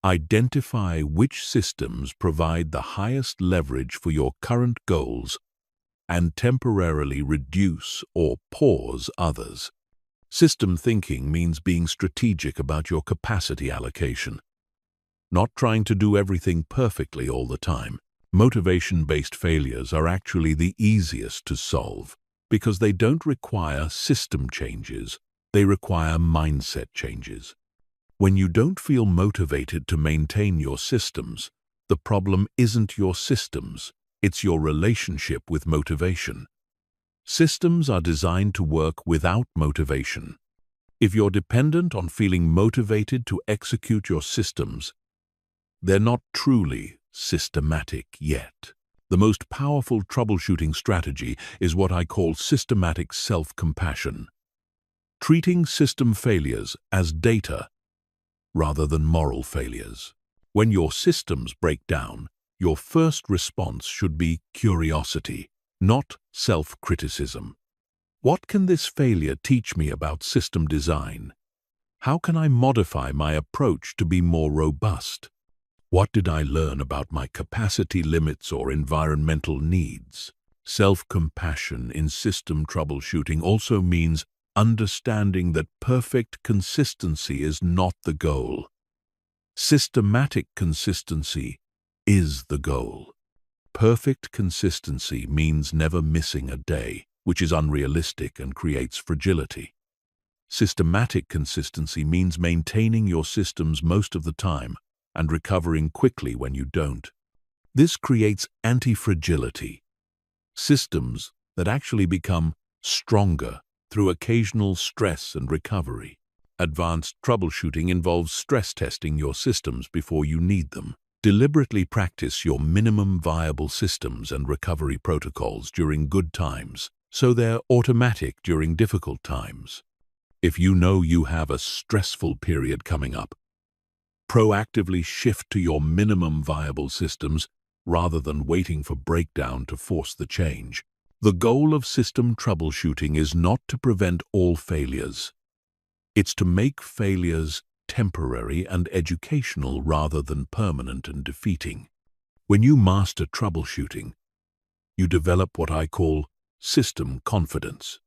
Identify which systems provide the highest leverage for your current goals and temporarily reduce or pause others. System thinking means being strategic about your capacity allocation, not trying to do everything perfectly all the time. Motivation-based failures are actually the easiest to solve. Because they don't require system changes, they require mindset changes. When you don't feel motivated to maintain your systems, the problem isn't your systems, it's your relationship with motivation. Systems are designed to work without motivation. If you're dependent on feeling motivated to execute your systems, they're not truly systematic yet. The most powerful troubleshooting strategy is what I call systematic self-compassion. Treating system failures as data rather than moral failures. When your systems break down, your first response should be curiosity, not self-criticism. What can this failure teach me about system design? How can I modify my approach to be more robust? What did I learn about my capacity limits or environmental needs? Self-compassion in system troubleshooting also means understanding that perfect consistency is not the goal. Systematic consistency is the goal. Perfect consistency means never missing a day, which is unrealistic and creates fragility. Systematic consistency means maintaining your systems most of the time and recovering quickly when you don't. This creates anti-fragility, systems that actually become stronger through occasional stress and recovery. Advanced troubleshooting involves stress testing your systems before you need them. Deliberately practice your minimum viable systems and recovery protocols during good times, so they're automatic during difficult times. If you know you have a stressful period coming up, proactively shift to your minimum viable systems rather than waiting for breakdown to force the change. The goal of system troubleshooting is not to prevent all failures. It's to make failures temporary and educational rather than permanent and defeating. When you master troubleshooting, you develop what I call system confidence,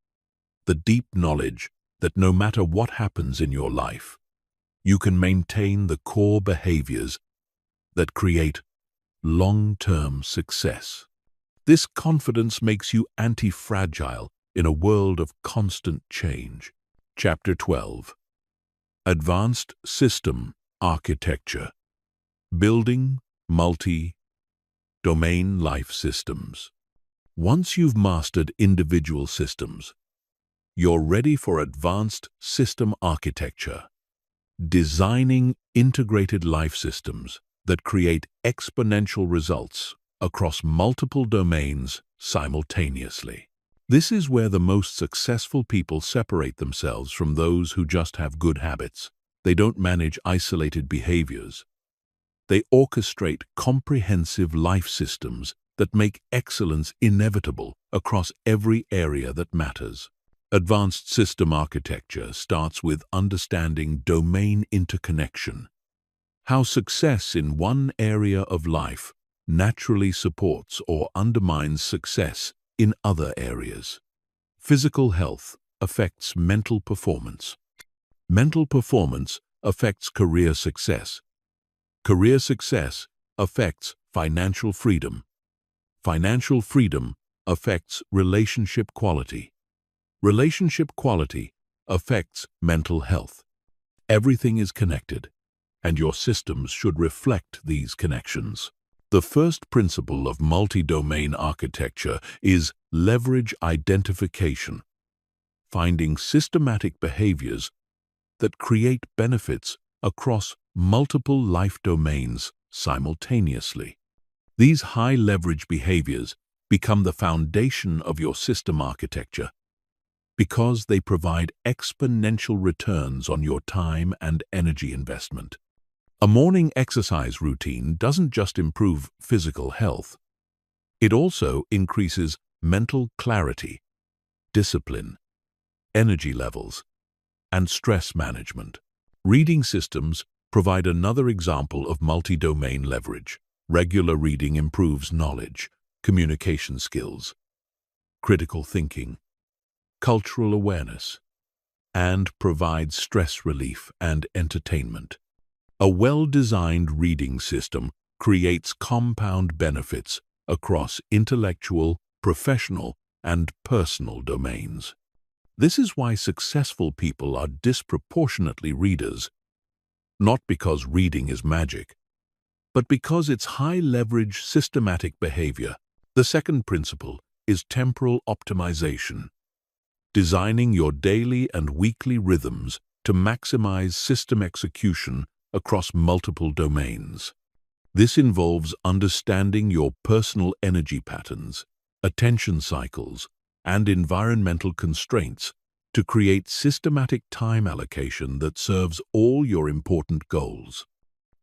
the deep knowledge that no matter what happens in your life, you can maintain the core behaviors that create long-term success. This confidence makes you anti-fragile in a world of constant change. Chapter 12. Advanced System Architecture. Building multi-domain life systems. Once you've mastered individual systems, you're ready for advanced system architecture, designing integrated life systems that create exponential results across multiple domains simultaneously. This is where the most successful people separate themselves from those who just have good habits. They don't manage isolated behaviors. They orchestrate comprehensive life systems that make excellence inevitable across every area that matters. Advanced system architecture starts with understanding domain interconnection, how success in one area of life naturally supports or undermines success in other areas. Physical health affects mental performance. Mental performance affects career success. Career success affects financial freedom. Financial freedom affects relationship quality. Relationship quality affects mental health. Everything is connected, and your systems should reflect these connections. The first principle of multi-domain architecture is leverage identification, finding systematic behaviors that create benefits across multiple life domains simultaneously. These high-leverage behaviors become the foundation of your system architecture because they provide exponential returns on your time and energy investment. A morning exercise routine doesn't just improve physical health. It also increases mental clarity, discipline, energy levels, and stress management. Reading systems provide another example of multi-domain leverage. Regular reading improves knowledge, communication skills, critical thinking, cultural awareness, and provides stress relief and entertainment. A well-designed reading system creates compound benefits across intellectual, professional, and personal domains. This is why successful people are disproportionately readers, not because reading is magic, but because it's high-leverage systematic behavior. The second principle is temporal optimization, designing your daily and weekly rhythms to maximize system execution across multiple domains. This involves understanding your personal energy patterns, attention cycles, and environmental constraints to create systematic time allocation that serves all your important goals.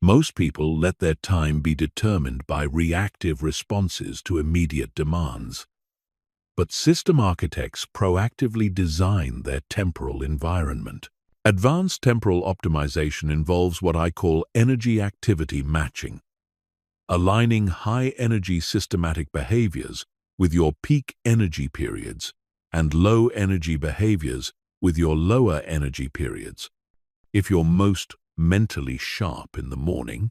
Most people let their time be determined by reactive responses to immediate demands. But system architects proactively design their temporal environment. Advanced temporal optimization involves what I call energy-activity matching, aligning high-energy systematic behaviors with your peak energy periods and low-energy behaviors with your lower energy periods. If you're most mentally sharp in the morning,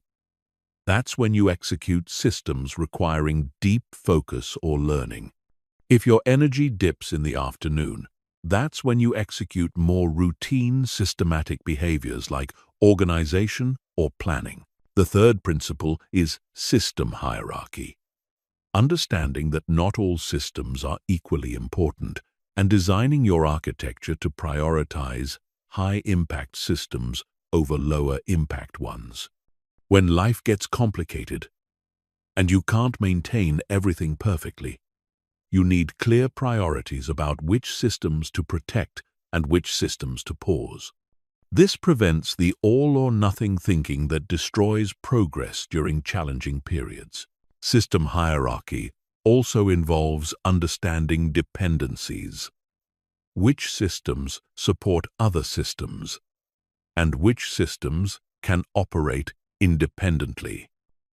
that's when you execute systems requiring deep focus or learning. If your energy dips in the afternoon, that's when you execute more routine systematic behaviors like organization or planning. The third principle is system hierarchy. Understanding that not all systems are equally important and designing your architecture to prioritize high-impact systems over lower-impact ones. When life gets complicated and you can't maintain everything perfectly, you need clear priorities about which systems to protect and which systems to pause. This prevents the all-or-nothing thinking that destroys progress during challenging periods. System hierarchy also involves understanding dependencies. Which systems support other systems, and which systems can operate independently.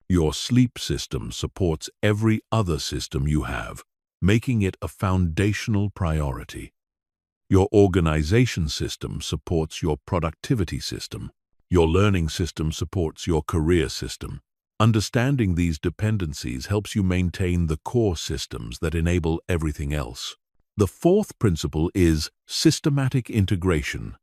Your sleep system supports every other system you have, making it a foundational priority. Your organization system supports your productivity system. Your learning system supports your career system. Understanding these dependencies helps you maintain the core systems that enable everything else. The fourth principle is systematic integration,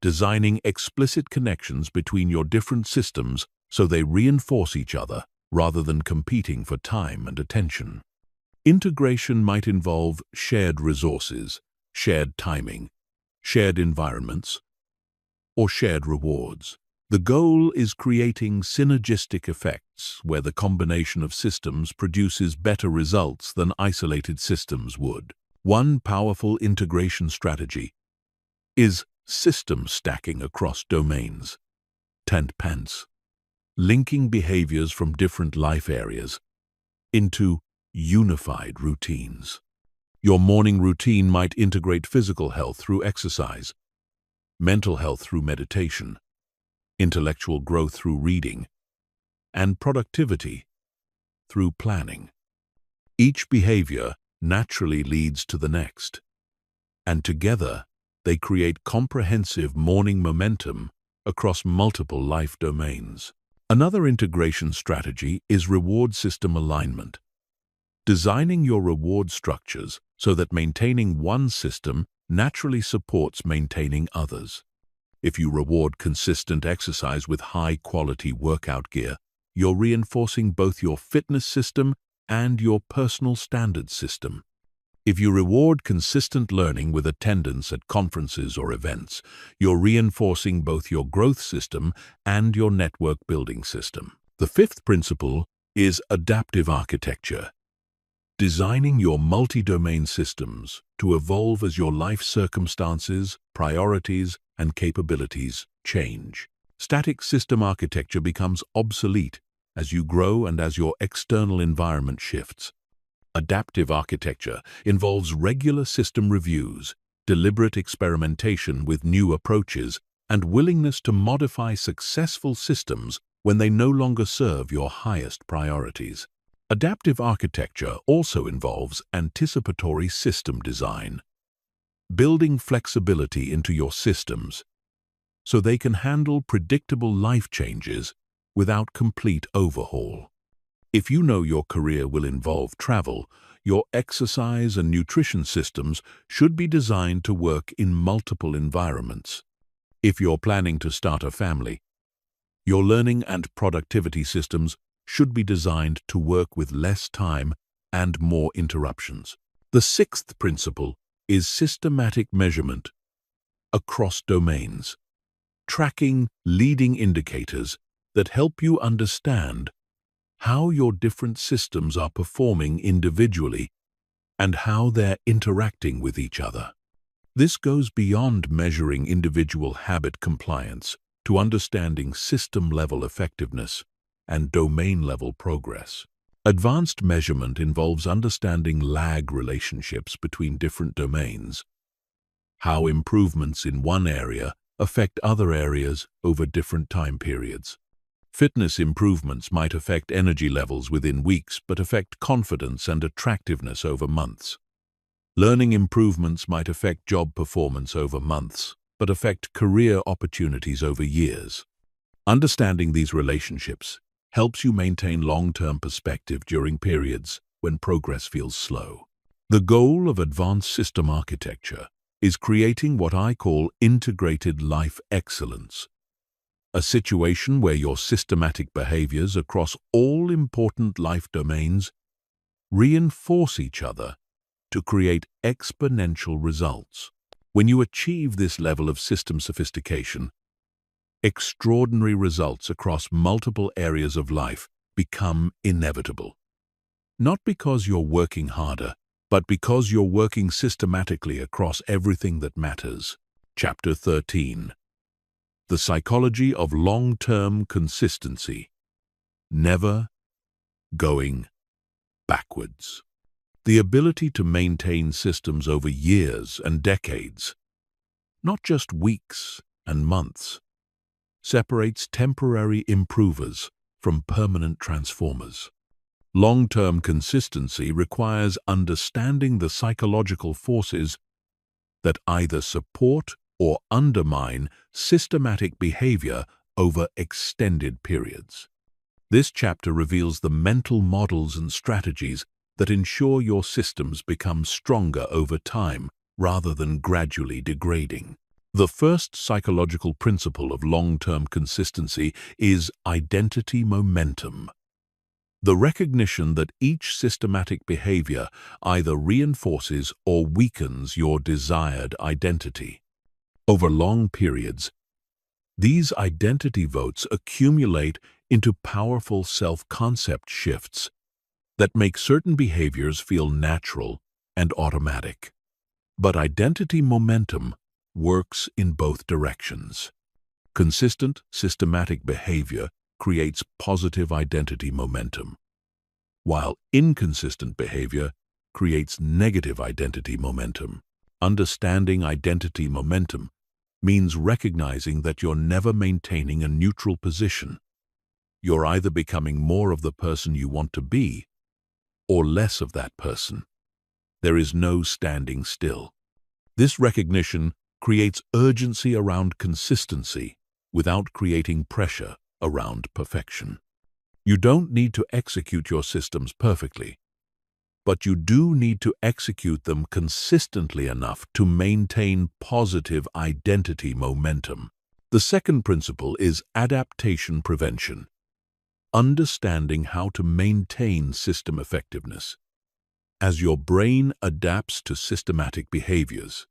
designing explicit connections between your different systems so they reinforce each other rather than competing for time and attention. Integration might involve shared resources, shared timing, shared environments, or shared rewards. The goal is creating synergistic effects where the combination of systems produces better results than isolated systems would. One powerful integration strategy is system stacking across domains, pence, linking behaviors from different life areas into unified routines. Your morning routine might integrate physical health through exercise, mental health through meditation, intellectual growth through reading, and productivity through planning. Each behavior naturally leads to the next, and together they create comprehensive morning momentum across multiple life domains. Another integration strategy is reward system alignment, designing your reward structures so that maintaining one system naturally supports maintaining others. If you reward consistent exercise with high-quality workout gear, you're reinforcing both your fitness system and your personal standards system. If you reward consistent learning with attendance at conferences or events, you're reinforcing both your growth system and your network building system. The fifth principle is adaptive architecture, designing your multi-domain systems to evolve as your life circumstances, priorities, and capabilities change. Static system architecture becomes obsolete as you grow and as your external environment shifts. Adaptive architecture involves regular system reviews, deliberate experimentation with new approaches, and willingness to modify successful systems when they no longer serve your highest priorities. Adaptive architecture also involves anticipatory system design, building flexibility into your systems so they can handle predictable life changes without complete overhaul. If you know your career will involve travel, Your exercise and nutrition systems should be designed to work in multiple environments. If you're planning to start a family, your learning and productivity systems should be designed to work with less time and more interruptions. The sixth principle is systematic measurement across domains, tracking leading indicators that help you understand how your different systems are performing individually and how they're interacting with each other. This goes beyond measuring individual habit compliance to understanding system-level effectiveness and domain-level progress. Advanced measurement involves understanding lag relationships between different domains, how improvements in one area affect other areas over different time periods. Fitness improvements might affect energy levels within weeks but affect confidence and attractiveness over months. Learning improvements might affect job performance over months but affect career opportunities over years. Understanding these relationships helps you maintain long-term perspective during periods when progress feels slow. The goal of advanced system architecture is creating what I call integrated life excellence, a situation where your systematic behaviors across all important life domains reinforce each other to create exponential results. When you achieve this level of system sophistication, extraordinary results across multiple areas of life become inevitable. Not because you're working harder, but because you're working systematically across everything that matters. Chapter 13. The Psychology of Long-Term Consistency. Never going backwards. The ability to maintain systems over years and decades, not just weeks and months, separates temporary improvers from permanent transformers. Long-term consistency requires understanding the psychological forces that either support or undermine systematic behavior over extended periods. This chapter reveals the mental models and strategies that ensure your systems become stronger over time rather than gradually degrading. The first psychological principle of long-term consistency is identity momentum. The recognition that each systematic behavior either reinforces or weakens your desired identity. Over long periods, these identity votes accumulate into powerful self-concept shifts that make certain behaviors feel natural and automatic. But identity momentum works in both directions. Consistent, systematic behavior creates positive identity momentum, while inconsistent behavior creates negative identity momentum. Understanding identity momentum means recognizing that you're never maintaining a neutral position. You're either becoming more of the person you want to be or less of that person. There is no standing still. This recognition creates urgency around consistency without creating pressure around perfection. You don't need to execute your systems perfectly, but you do need to execute them consistently enough to maintain positive identity momentum. The second principle is adaptation prevention, understanding how to maintain system effectiveness. As your brain adapts to systematic behaviors,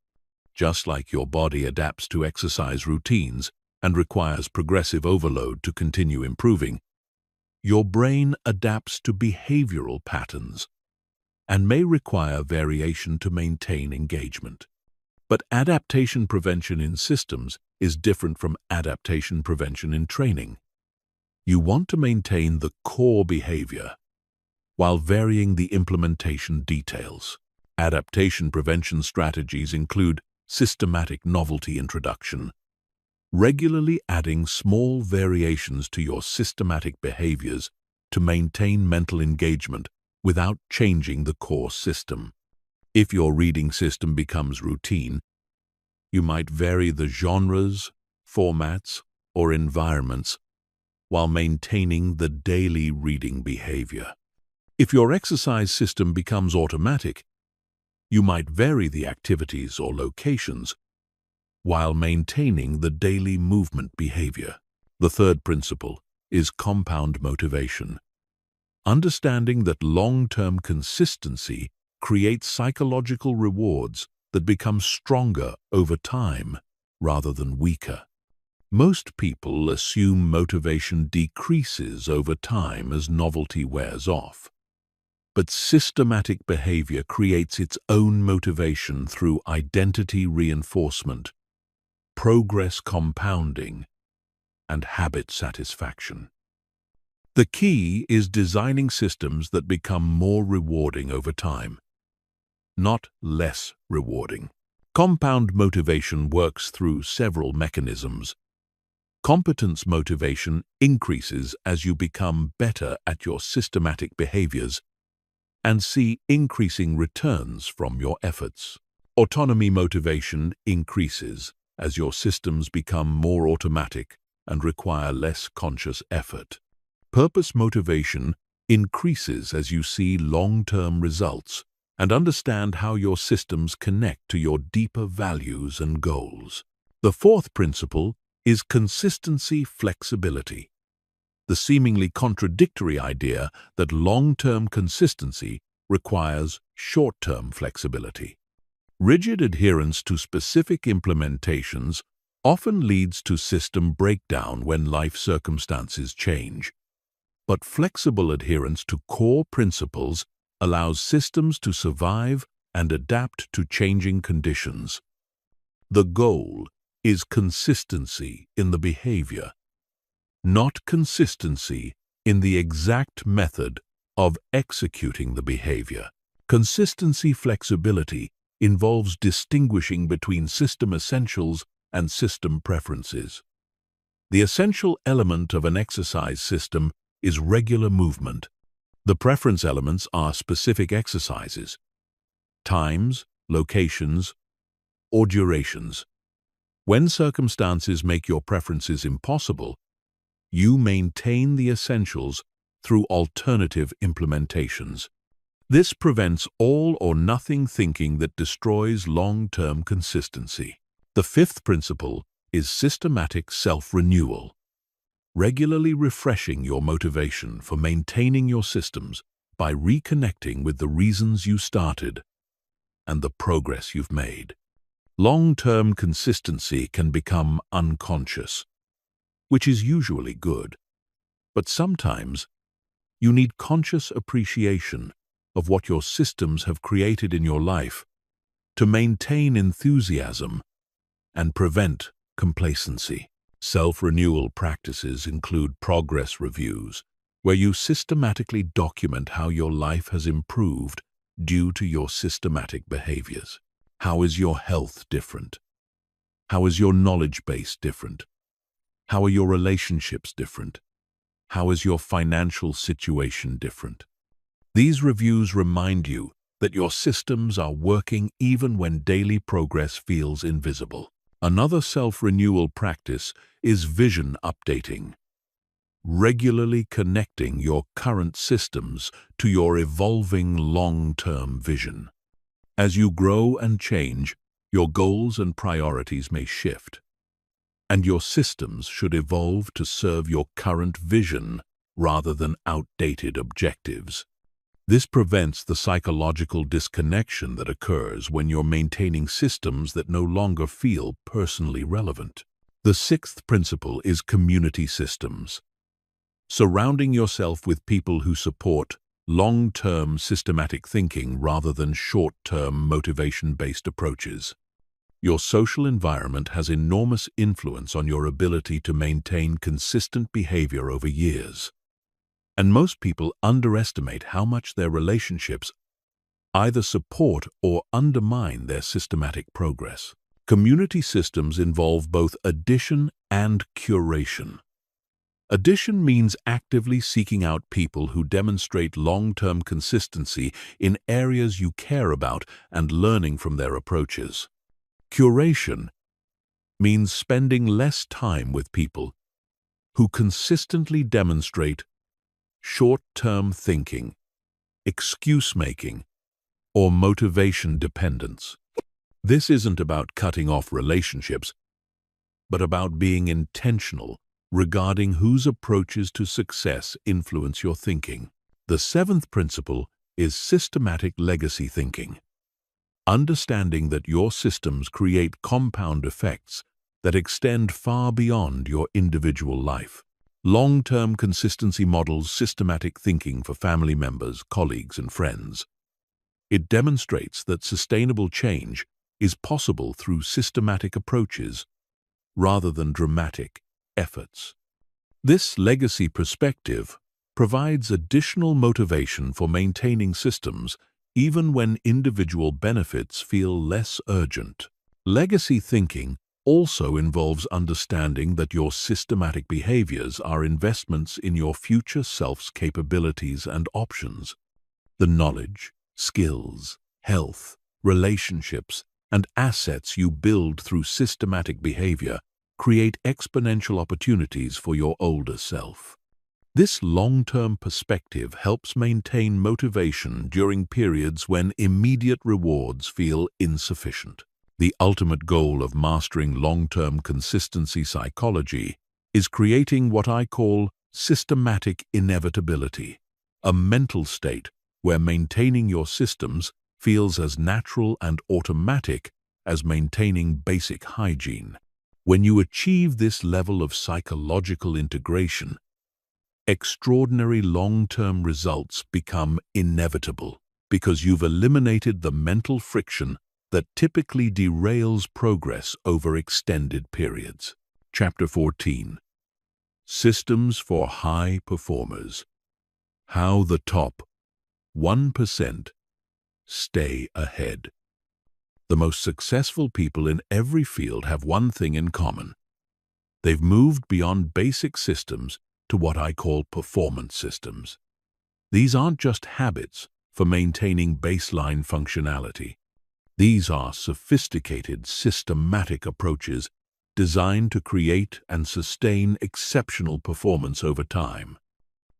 just like your body adapts to exercise routines and requires progressive overload to continue improving, your brain adapts to behavioral patterns and may require variation to maintain engagement. But adaptation prevention in systems is different from adaptation prevention in training. You want to maintain the core behavior while varying the implementation details. Adaptation prevention strategies include systematic novelty introduction, regularly adding small variations to your systematic behaviors to maintain mental engagement without changing the core system. If your reading system becomes routine, you might vary the genres, formats, or environments while maintaining the daily reading behavior. If your exercise system becomes automatic, you might vary the activities or locations while maintaining the daily movement behavior. The third principle is compound motivation. Understanding that long-term consistency creates psychological rewards that become stronger over time rather than weaker. Most people assume motivation decreases over time as novelty wears off. But systematic behavior creates its own motivation through identity reinforcement, progress compounding, and habit satisfaction. The key is designing systems that become more rewarding over time, not less rewarding. Compound motivation works through several mechanisms. Competence motivation increases as you become better at your systematic behaviors and see increasing returns from your efforts. Autonomy motivation increases as your systems become more automatic and require less conscious effort. Purpose motivation increases as you see long-term results and understand how your systems connect to your deeper values and goals. The fourth principle is consistency flexibility. The seemingly contradictory idea that long-term consistency requires short-term flexibility. Rigid adherence to specific implementations often leads to system breakdown when life circumstances change. But flexible adherence to core principles allows systems to survive and adapt to changing conditions. The goal is consistency in the behavior, not consistency in the exact method of executing the behavior. Consistency flexibility involves distinguishing between system essentials and system preferences. The essential element of an exercise system is regular movement. The preference elements are specific exercises, times, locations, or durations. When circumstances make your preferences impossible, you maintain the essentials through alternative implementations. This prevents all or nothing thinking that destroys long-term consistency. The fifth principle is systematic self-renewal. Regularly refreshing your motivation for maintaining your systems by reconnecting with the reasons you started and the progress you've made. Long-term consistency can become unconscious, which is usually good, but sometimes you need conscious appreciation of what your systems have created in your life to maintain enthusiasm and prevent complacency. Self-renewal practices include progress reviews, where you systematically document how your life has improved due to your systematic behaviors. How is your health different? How is your knowledge base different? How are your relationships different? How is your financial situation different? These reviews remind you that your systems are working even when daily progress feels invisible. Another self-renewal practice is vision updating. Regularly connecting your current systems to your evolving long-term vision. As you grow and change, your goals and priorities may shift, and your systems should evolve to serve your current vision rather than outdated objectives. This prevents the psychological disconnection that occurs when you're maintaining systems that no longer feel personally relevant. The sixth principle is community systems. Surrounding yourself with people who support long-term systematic thinking rather than short-term motivation-based approaches. Your social environment has enormous influence on your ability to maintain consistent behavior over years. And most people underestimate how much their relationships either support or undermine their systematic progress. Community systems involve both addition and curation. Addition means actively seeking out people who demonstrate long-term consistency in areas you care about and learning from their approaches. Curation means spending less time with people who consistently demonstrate short-term thinking excuse-making, or motivation dependence. This isn't about cutting off relationships, but about being intentional regarding whose approaches to success influence your thinking. The seventh principle is systematic legacy thinking. Understanding that your systems create compound effects that extend far beyond your individual life. Long-term consistency models systematic thinking for family members, colleagues, and friends. It demonstrates that sustainable change is possible through systematic approaches rather than dramatic efforts. This legacy perspective provides additional motivation for maintaining systems even when individual benefits feel less urgent. Legacy thinking also involves understanding that your systematic behaviors are investments in your future self's capabilities and options. The knowledge, skills, health, relationships, and assets you build through systematic behavior create exponential opportunities for your older self. This long-term perspective helps maintain motivation during periods when immediate rewards feel insufficient. The ultimate goal of mastering long-term consistency psychology is creating what I call systematic inevitability, a mental state where maintaining your systems feels as natural and automatic as maintaining basic hygiene. When you achieve this level of psychological integration, extraordinary long-term results become inevitable because you've eliminated the mental friction that typically derails progress over extended periods. Chapter 14. Systems for High Performers. How the top 1% stay ahead. The most successful people in every field have one thing in common. They've moved beyond basic systems to what I call performance systems. These aren't just habits for maintaining baseline functionality. These are sophisticated, systematic approaches designed to create and sustain exceptional performance over time.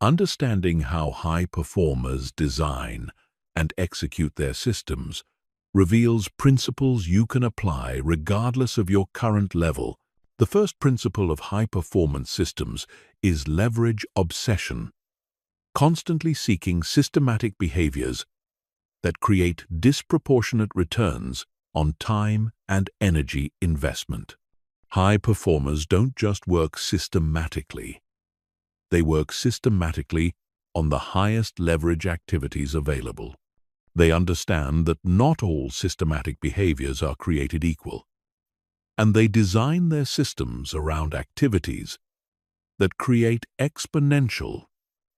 Understanding how high performers design and execute their systems reveals principles you can apply regardless of your current level. The first principle of high-performance systems is leverage obsession, constantly seeking systematic behaviors that create disproportionate returns on time and energy investment. High performers don't just work systematically. They work systematically on the highest leverage activities available. They understand that not all systematic behaviors are created equal, and they design their systems around activities that create exponential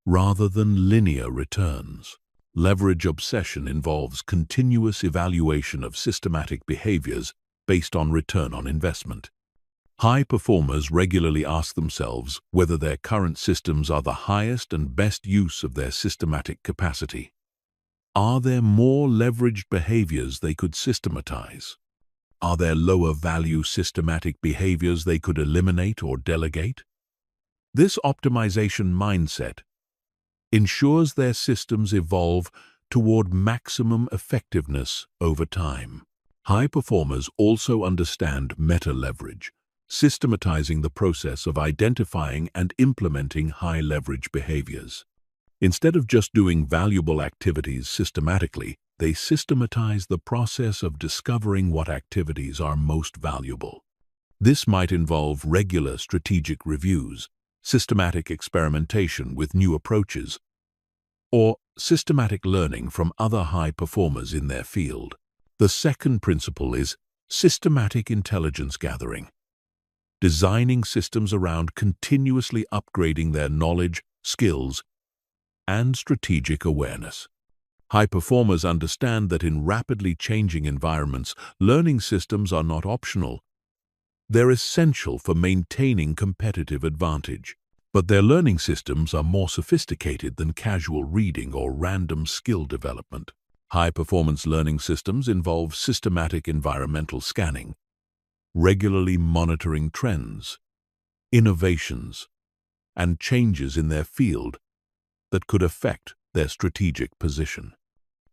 rather than linear returns. Leverage obsession involves continuous evaluation of systematic behaviors based on return on investment. High performers regularly ask themselves whether their current systems are the highest and best use of their systematic capacity. Are there more leveraged behaviors they could systematize? Are there lower value systematic behaviors they could eliminate or delegate? This optimization mindset ensures their systems evolve toward maximum effectiveness over time. High performers also understand meta-leverage, systematizing the process of identifying and implementing high-leverage behaviors. Instead of just doing valuable activities systematically, they systematize the process of discovering what activities are most valuable. This might involve regular strategic reviews, systematic experimentation with new approaches, or systematic learning from other high performers in their field. The second principle is systematic intelligence gathering, designing systems around continuously upgrading their knowledge, skills, and strategic awareness. High performers understand that in rapidly changing environments, learning systems are not optional. They're essential for maintaining competitive advantage. But their learning systems are more sophisticated than casual reading or random skill development. High-performance learning systems involve systematic environmental scanning, regularly monitoring trends, innovations, and changes in their field that could affect their strategic position.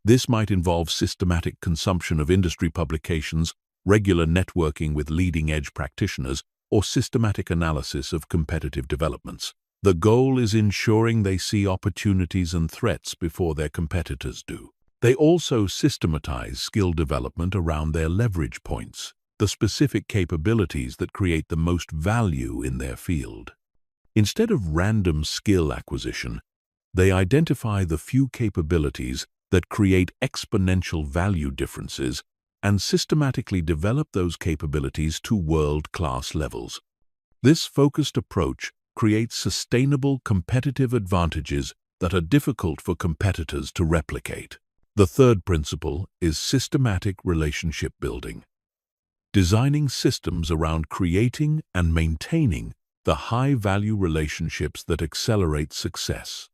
This might involve systematic consumption of industry publications, regular networking with leading-edge practitioners, or systematic analysis of competitive developments. The goal is ensuring they see opportunities and threats before their competitors do. They also systematize skill development around their leverage points, the specific capabilities that create the most value in their field. Instead of random skill acquisition, they identify the few capabilities that create exponential value differences and systematically develop those capabilities to world-class levels. This focused approach creates sustainable competitive advantages that are difficult for competitors to replicate. The third principle is systematic relationship building. Designing systems around creating and maintaining the high-value relationships that accelerate success.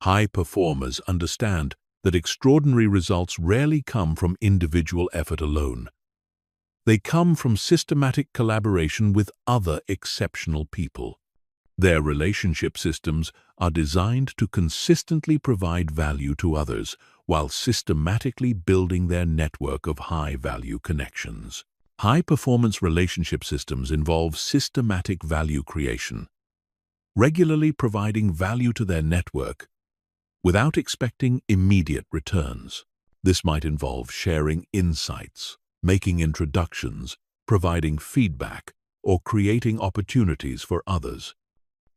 High performers understand that extraordinary results rarely come from individual effort alone. They come from systematic collaboration with other exceptional people. Their relationship systems are designed to consistently provide value to others while systematically building their network of high-value connections. High-performance relationship systems involve systematic value creation, regularly providing value to their network without expecting immediate returns. This might involve sharing insights, making introductions, providing feedback, or creating opportunities for others.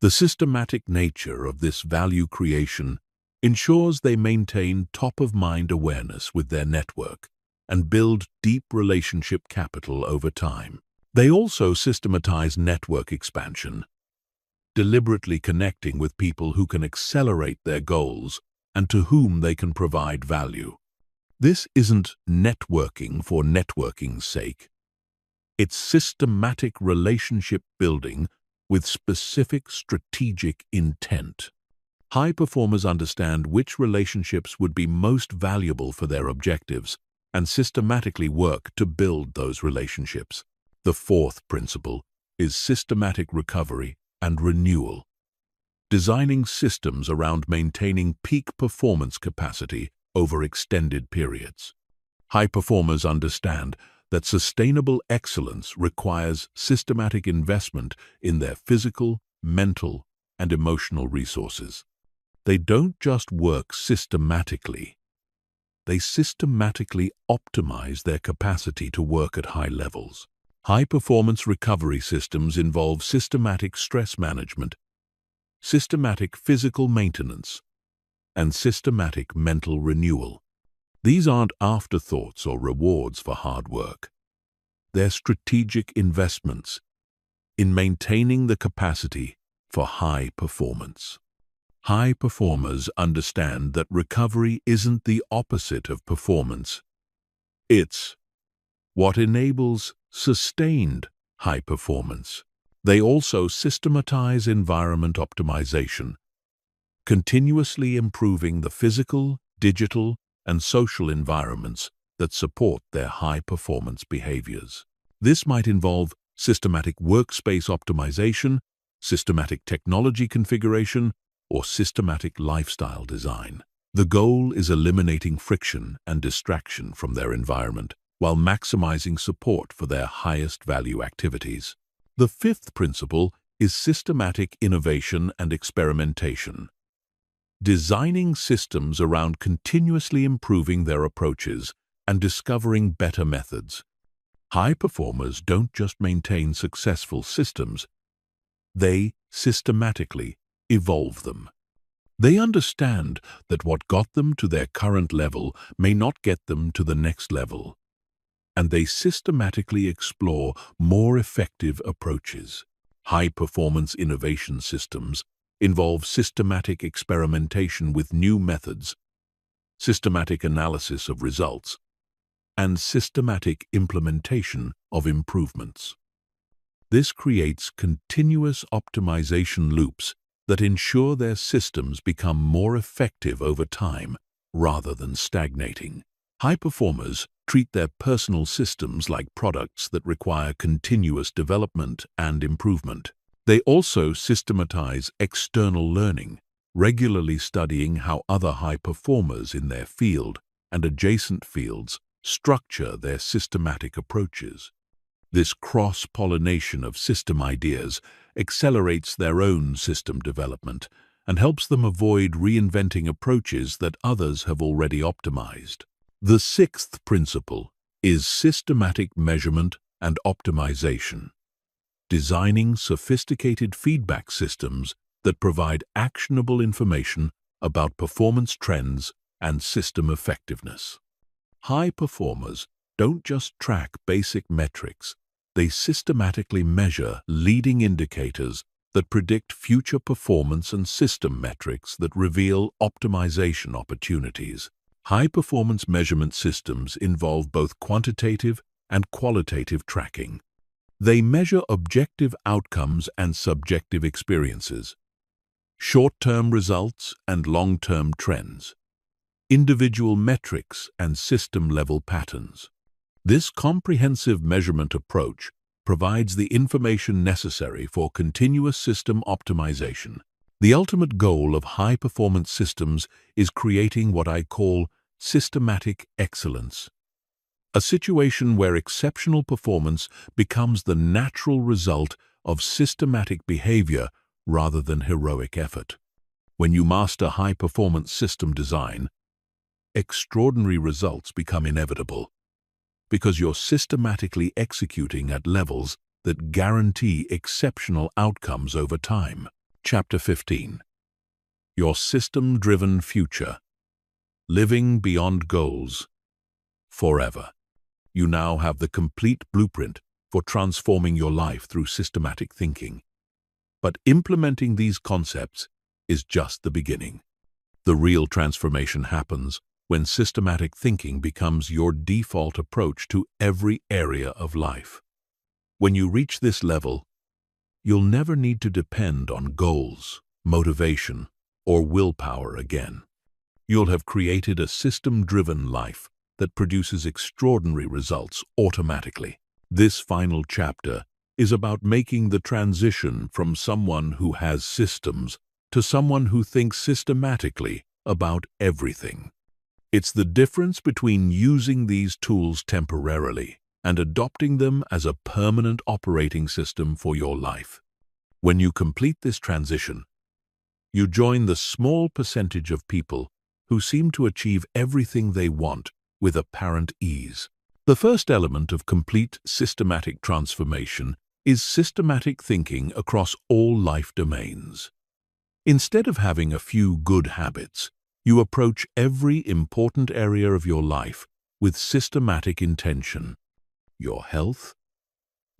The systematic nature of this value creation ensures they maintain top-of-mind awareness with their network and build deep relationship capital over time. They also systematize network expansion, deliberately connecting with people who can accelerate their goals and to whom they can provide value. This isn't networking for networking's sake. It's systematic relationship building with specific strategic intent. High performers understand which relationships would be most valuable for their objectives and systematically work to build those relationships. The fourth principle is systematic recovery and renewal. Designing systems around maintaining peak performance capacity over extended periods. High performers understand that sustainable excellence requires systematic investment in their physical, mental, and emotional resources. They don't just work systematically. They systematically optimize their capacity to work at high levels. High-performance recovery systems involve systematic stress management, systematic physical maintenance, and systematic mental renewal. These aren't afterthoughts or rewards for hard work. They're strategic investments in maintaining the capacity for high performance. High performers understand that recovery isn't the opposite of performance. It's what enables sustained high performance. They also systematize environment optimization, continuously improving the physical, digital, and social environments that support their high-performance behaviors. This might involve systematic workspace optimization, systematic technology configuration, or systematic lifestyle design. The goal is eliminating friction and distraction from their environment while maximizing support for their highest value activities. The fifth principle is systematic innovation and experimentation. Designing systems around continuously improving their approaches and discovering better methods. High performers don't just maintain successful systems, they systematically evolve them. They understand that what got them to their current level may not get them to the next level, and they systematically explore more effective approaches. High-performance innovation systems involve systematic experimentation with new methods, systematic analysis of results, and systematic implementation of improvements. This creates continuous optimization loops that ensure their systems become more effective over time rather than stagnating. High performers treat their personal systems like products that require continuous development and improvement. They also systematize external learning, regularly studying how other high performers in their field and adjacent fields structure their systematic approaches. This cross-pollination of system ideas accelerates their own system development and helps them avoid reinventing approaches that others have already optimized. The sixth principle is systematic measurement and optimization, designing sophisticated feedback systems that provide actionable information about performance trends and system effectiveness. High performers don't just track basic metrics, they systematically measure leading indicators that predict future performance and system metrics that reveal optimization opportunities. High-performance measurement systems involve both quantitative and qualitative tracking. They measure objective outcomes and subjective experiences, short-term results and long-term trends, individual metrics and system-level patterns. This comprehensive measurement approach provides the information necessary for continuous system optimization. The ultimate goal of high-performance systems is creating what I call systematic excellence, a situation where exceptional performance becomes the natural result of systematic behavior rather than heroic effort. When you master high-performance system design, extraordinary results become inevitable, because you're systematically executing at levels that guarantee exceptional outcomes over time. Chapter 15. Your system-driven future. Living beyond goals. Forever. You now have the complete blueprint for transforming your life through systematic thinking. But implementing these concepts is just the beginning. The real transformation happens when systematic thinking becomes your default approach to every area of life. When you reach this level, you'll never need to depend on goals, motivation, or willpower again. You'll have created a system-driven life that produces extraordinary results automatically. This final chapter is about making the transition from someone who has systems to someone who thinks systematically about everything. It's the difference between using these tools temporarily and adopting them as a permanent operating system for your life. When you complete this transition, you join the small percentage of people who seem to achieve everything they want with apparent ease. The first element of complete systematic transformation is systematic thinking across all life domains. Instead of having a few good habits, you approach every important area of your life with systematic intention. Your health,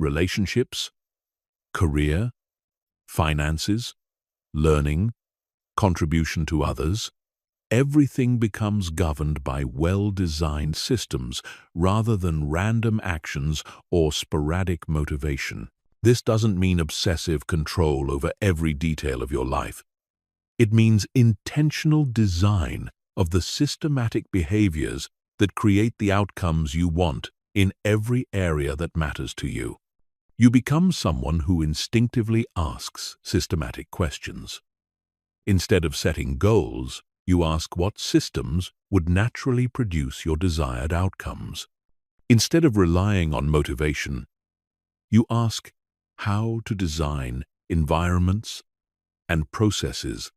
relationships, career, finances, learning, contribution to others. Everything becomes governed by well-designed systems rather than random actions or sporadic motivation. This doesn't mean obsessive control over every detail of your life. It means intentional design of the systematic behaviors that create the outcomes you want in every area that matters to you. You become someone who instinctively asks systematic questions. Instead of setting goals, you ask what systems would naturally produce your desired outcomes. Instead of relying on motivation, you ask how to design environments and processes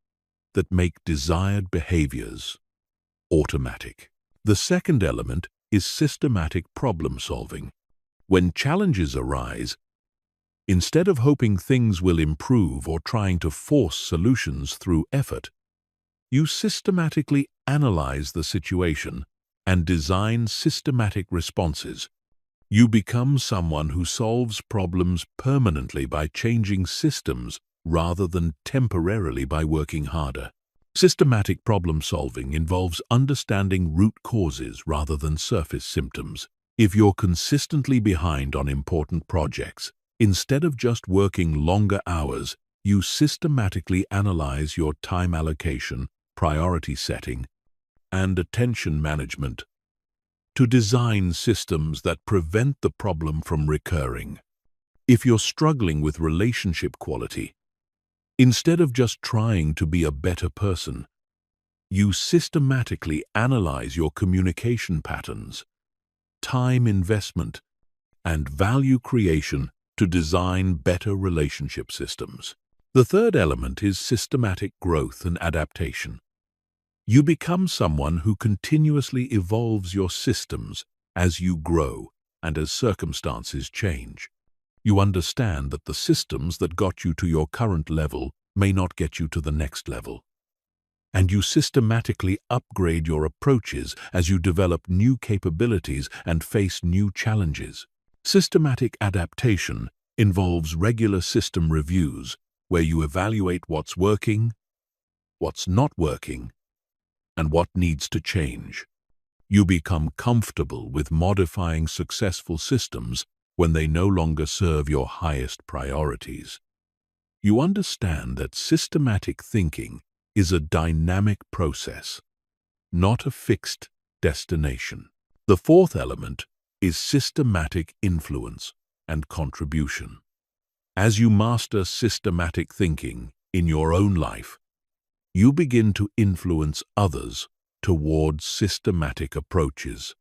that make desired behaviors automatic. The second element is systematic problem solving. When challenges arise, instead of hoping things will improve or trying to force solutions through effort, you systematically analyze the situation and design systematic responses. You become someone who solves problems permanently by changing systems rather than temporarily by working harder. Systematic problem solving involves understanding root causes rather than surface symptoms. If you're consistently behind on important projects, instead of just working longer hours, you systematically analyze your time allocation, priority setting, and attention management to design systems that prevent the problem from recurring. If you're struggling with relationship quality, Instead of just trying to be a better person, you systematically analyze your communication patterns, time investment, and value creation to design better relationship systems. The third element is systematic growth and adaptation. You become someone who continuously evolves your systems as you grow and as circumstances change. You understand that the systems that got you to your current level may not get you to the next level. And you systematically upgrade your approaches as you develop new capabilities and face new challenges. Systematic adaptation involves regular system reviews where you evaluate what's working, what's not working, and what needs to change. You become comfortable with modifying successful systems when they no longer serve your highest priorities. You understand that systematic thinking is a dynamic process, not a fixed destination. The fourth element is systematic influence and contribution. As you master systematic thinking in your own life, you begin to influence others towards systematic approaches.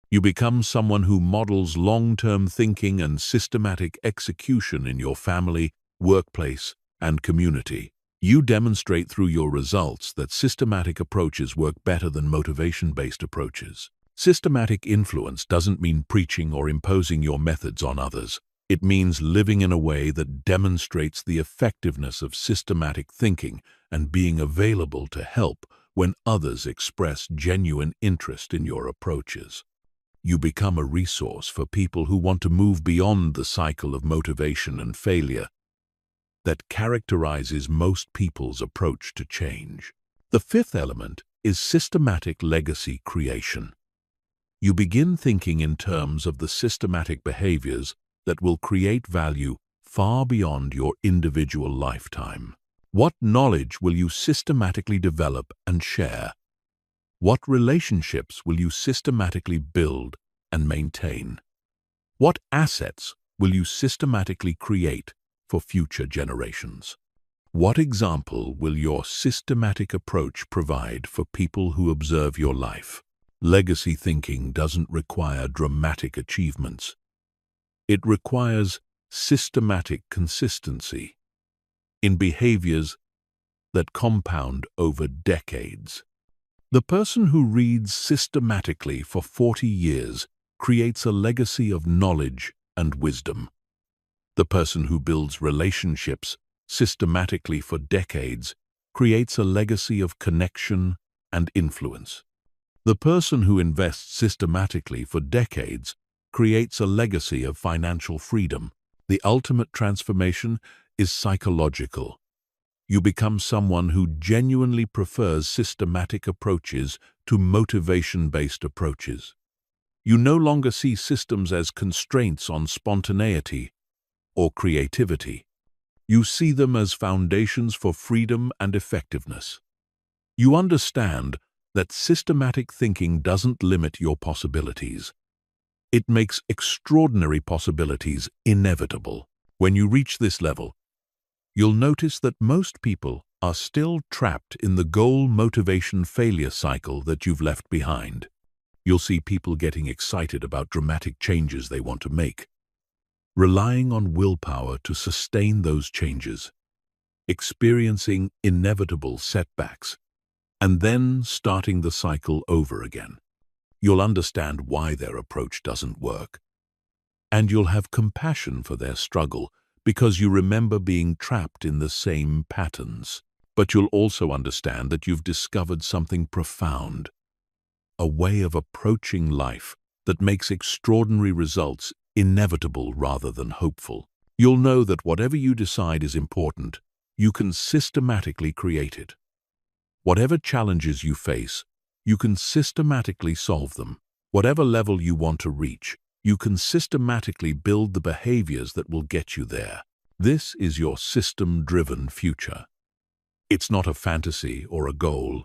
You become someone who models long-term thinking and systematic execution in your family, workplace, and community. You demonstrate through your results that systematic approaches work better than motivation-based approaches. Systematic influence doesn't mean preaching or imposing your methods on others. It means living in a way that demonstrates the effectiveness of systematic thinking and being available to help when others express genuine interest in your approaches. You become a resource for people who want to move beyond the cycle of motivation and failure that characterizes most people's approach to change. The fifth element is systematic legacy creation. You begin thinking in terms of the systematic behaviors that will create value far beyond your individual lifetime. What knowledge will you systematically develop and share? What relationships will you systematically build and maintain? What assets will you systematically create for future generations? What example will your systematic approach provide for people who observe your life? Legacy thinking doesn't require dramatic achievements. It requires systematic consistency in behaviors that compound over decades. The person who reads systematically for 40 years creates a legacy of knowledge and wisdom. The person who builds relationships systematically for decades creates a legacy of connection and influence. The person who invests systematically for decades creates a legacy of financial freedom. The ultimate transformation is psychological. You become someone who genuinely prefers systematic approaches to motivation-based approaches. You no longer see systems as constraints on spontaneity or creativity. You see them as foundations for freedom and effectiveness. You understand that systematic thinking doesn't limit your possibilities. It makes extraordinary possibilities inevitable. When you reach this level, you'll notice that most people are still trapped in the goal, motivation, failure cycle that you've left behind. You'll see people getting excited about dramatic changes they want to make, relying on willpower to sustain those changes, experiencing inevitable setbacks, and then starting the cycle over again. You'll understand why their approach doesn't work, and you'll have compassion for their struggle because you remember being trapped in the same patterns. But you'll also understand that you've discovered something profound, a way of approaching life that makes extraordinary results inevitable rather than hopeful. You'll know that whatever you decide is important, you can systematically create it. Whatever challenges you face, you can systematically solve them. Whatever level you want to reach, you can systematically build the behaviors that will get you there. This is your system-driven future. It's not a fantasy or a goal.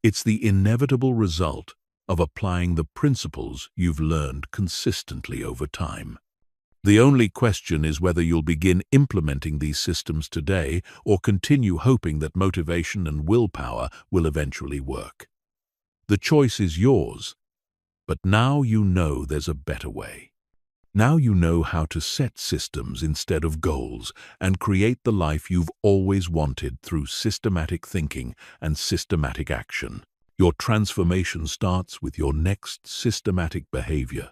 It's the inevitable result of applying the principles you've learned consistently over time. The only question is whether you'll begin implementing these systems today or continue hoping that motivation and willpower will eventually work. The choice is yours, but now you know there's a better way. Now you know how to set systems instead of goals and create the life you've always wanted through systematic thinking and systematic action. Your transformation starts with your next systematic behavior.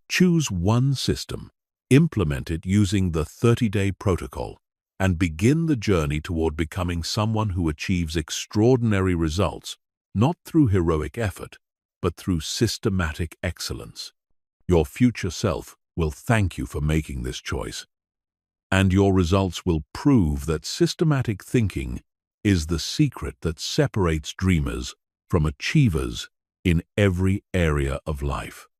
Choose one system, implement it using the 30-day protocol, and begin the journey toward becoming someone who achieves extraordinary results, not through heroic effort, but through systematic excellence. Your future self will thank you for making this choice, and your results will prove that systematic thinking is the secret that separates dreamers from achievers in every area of life.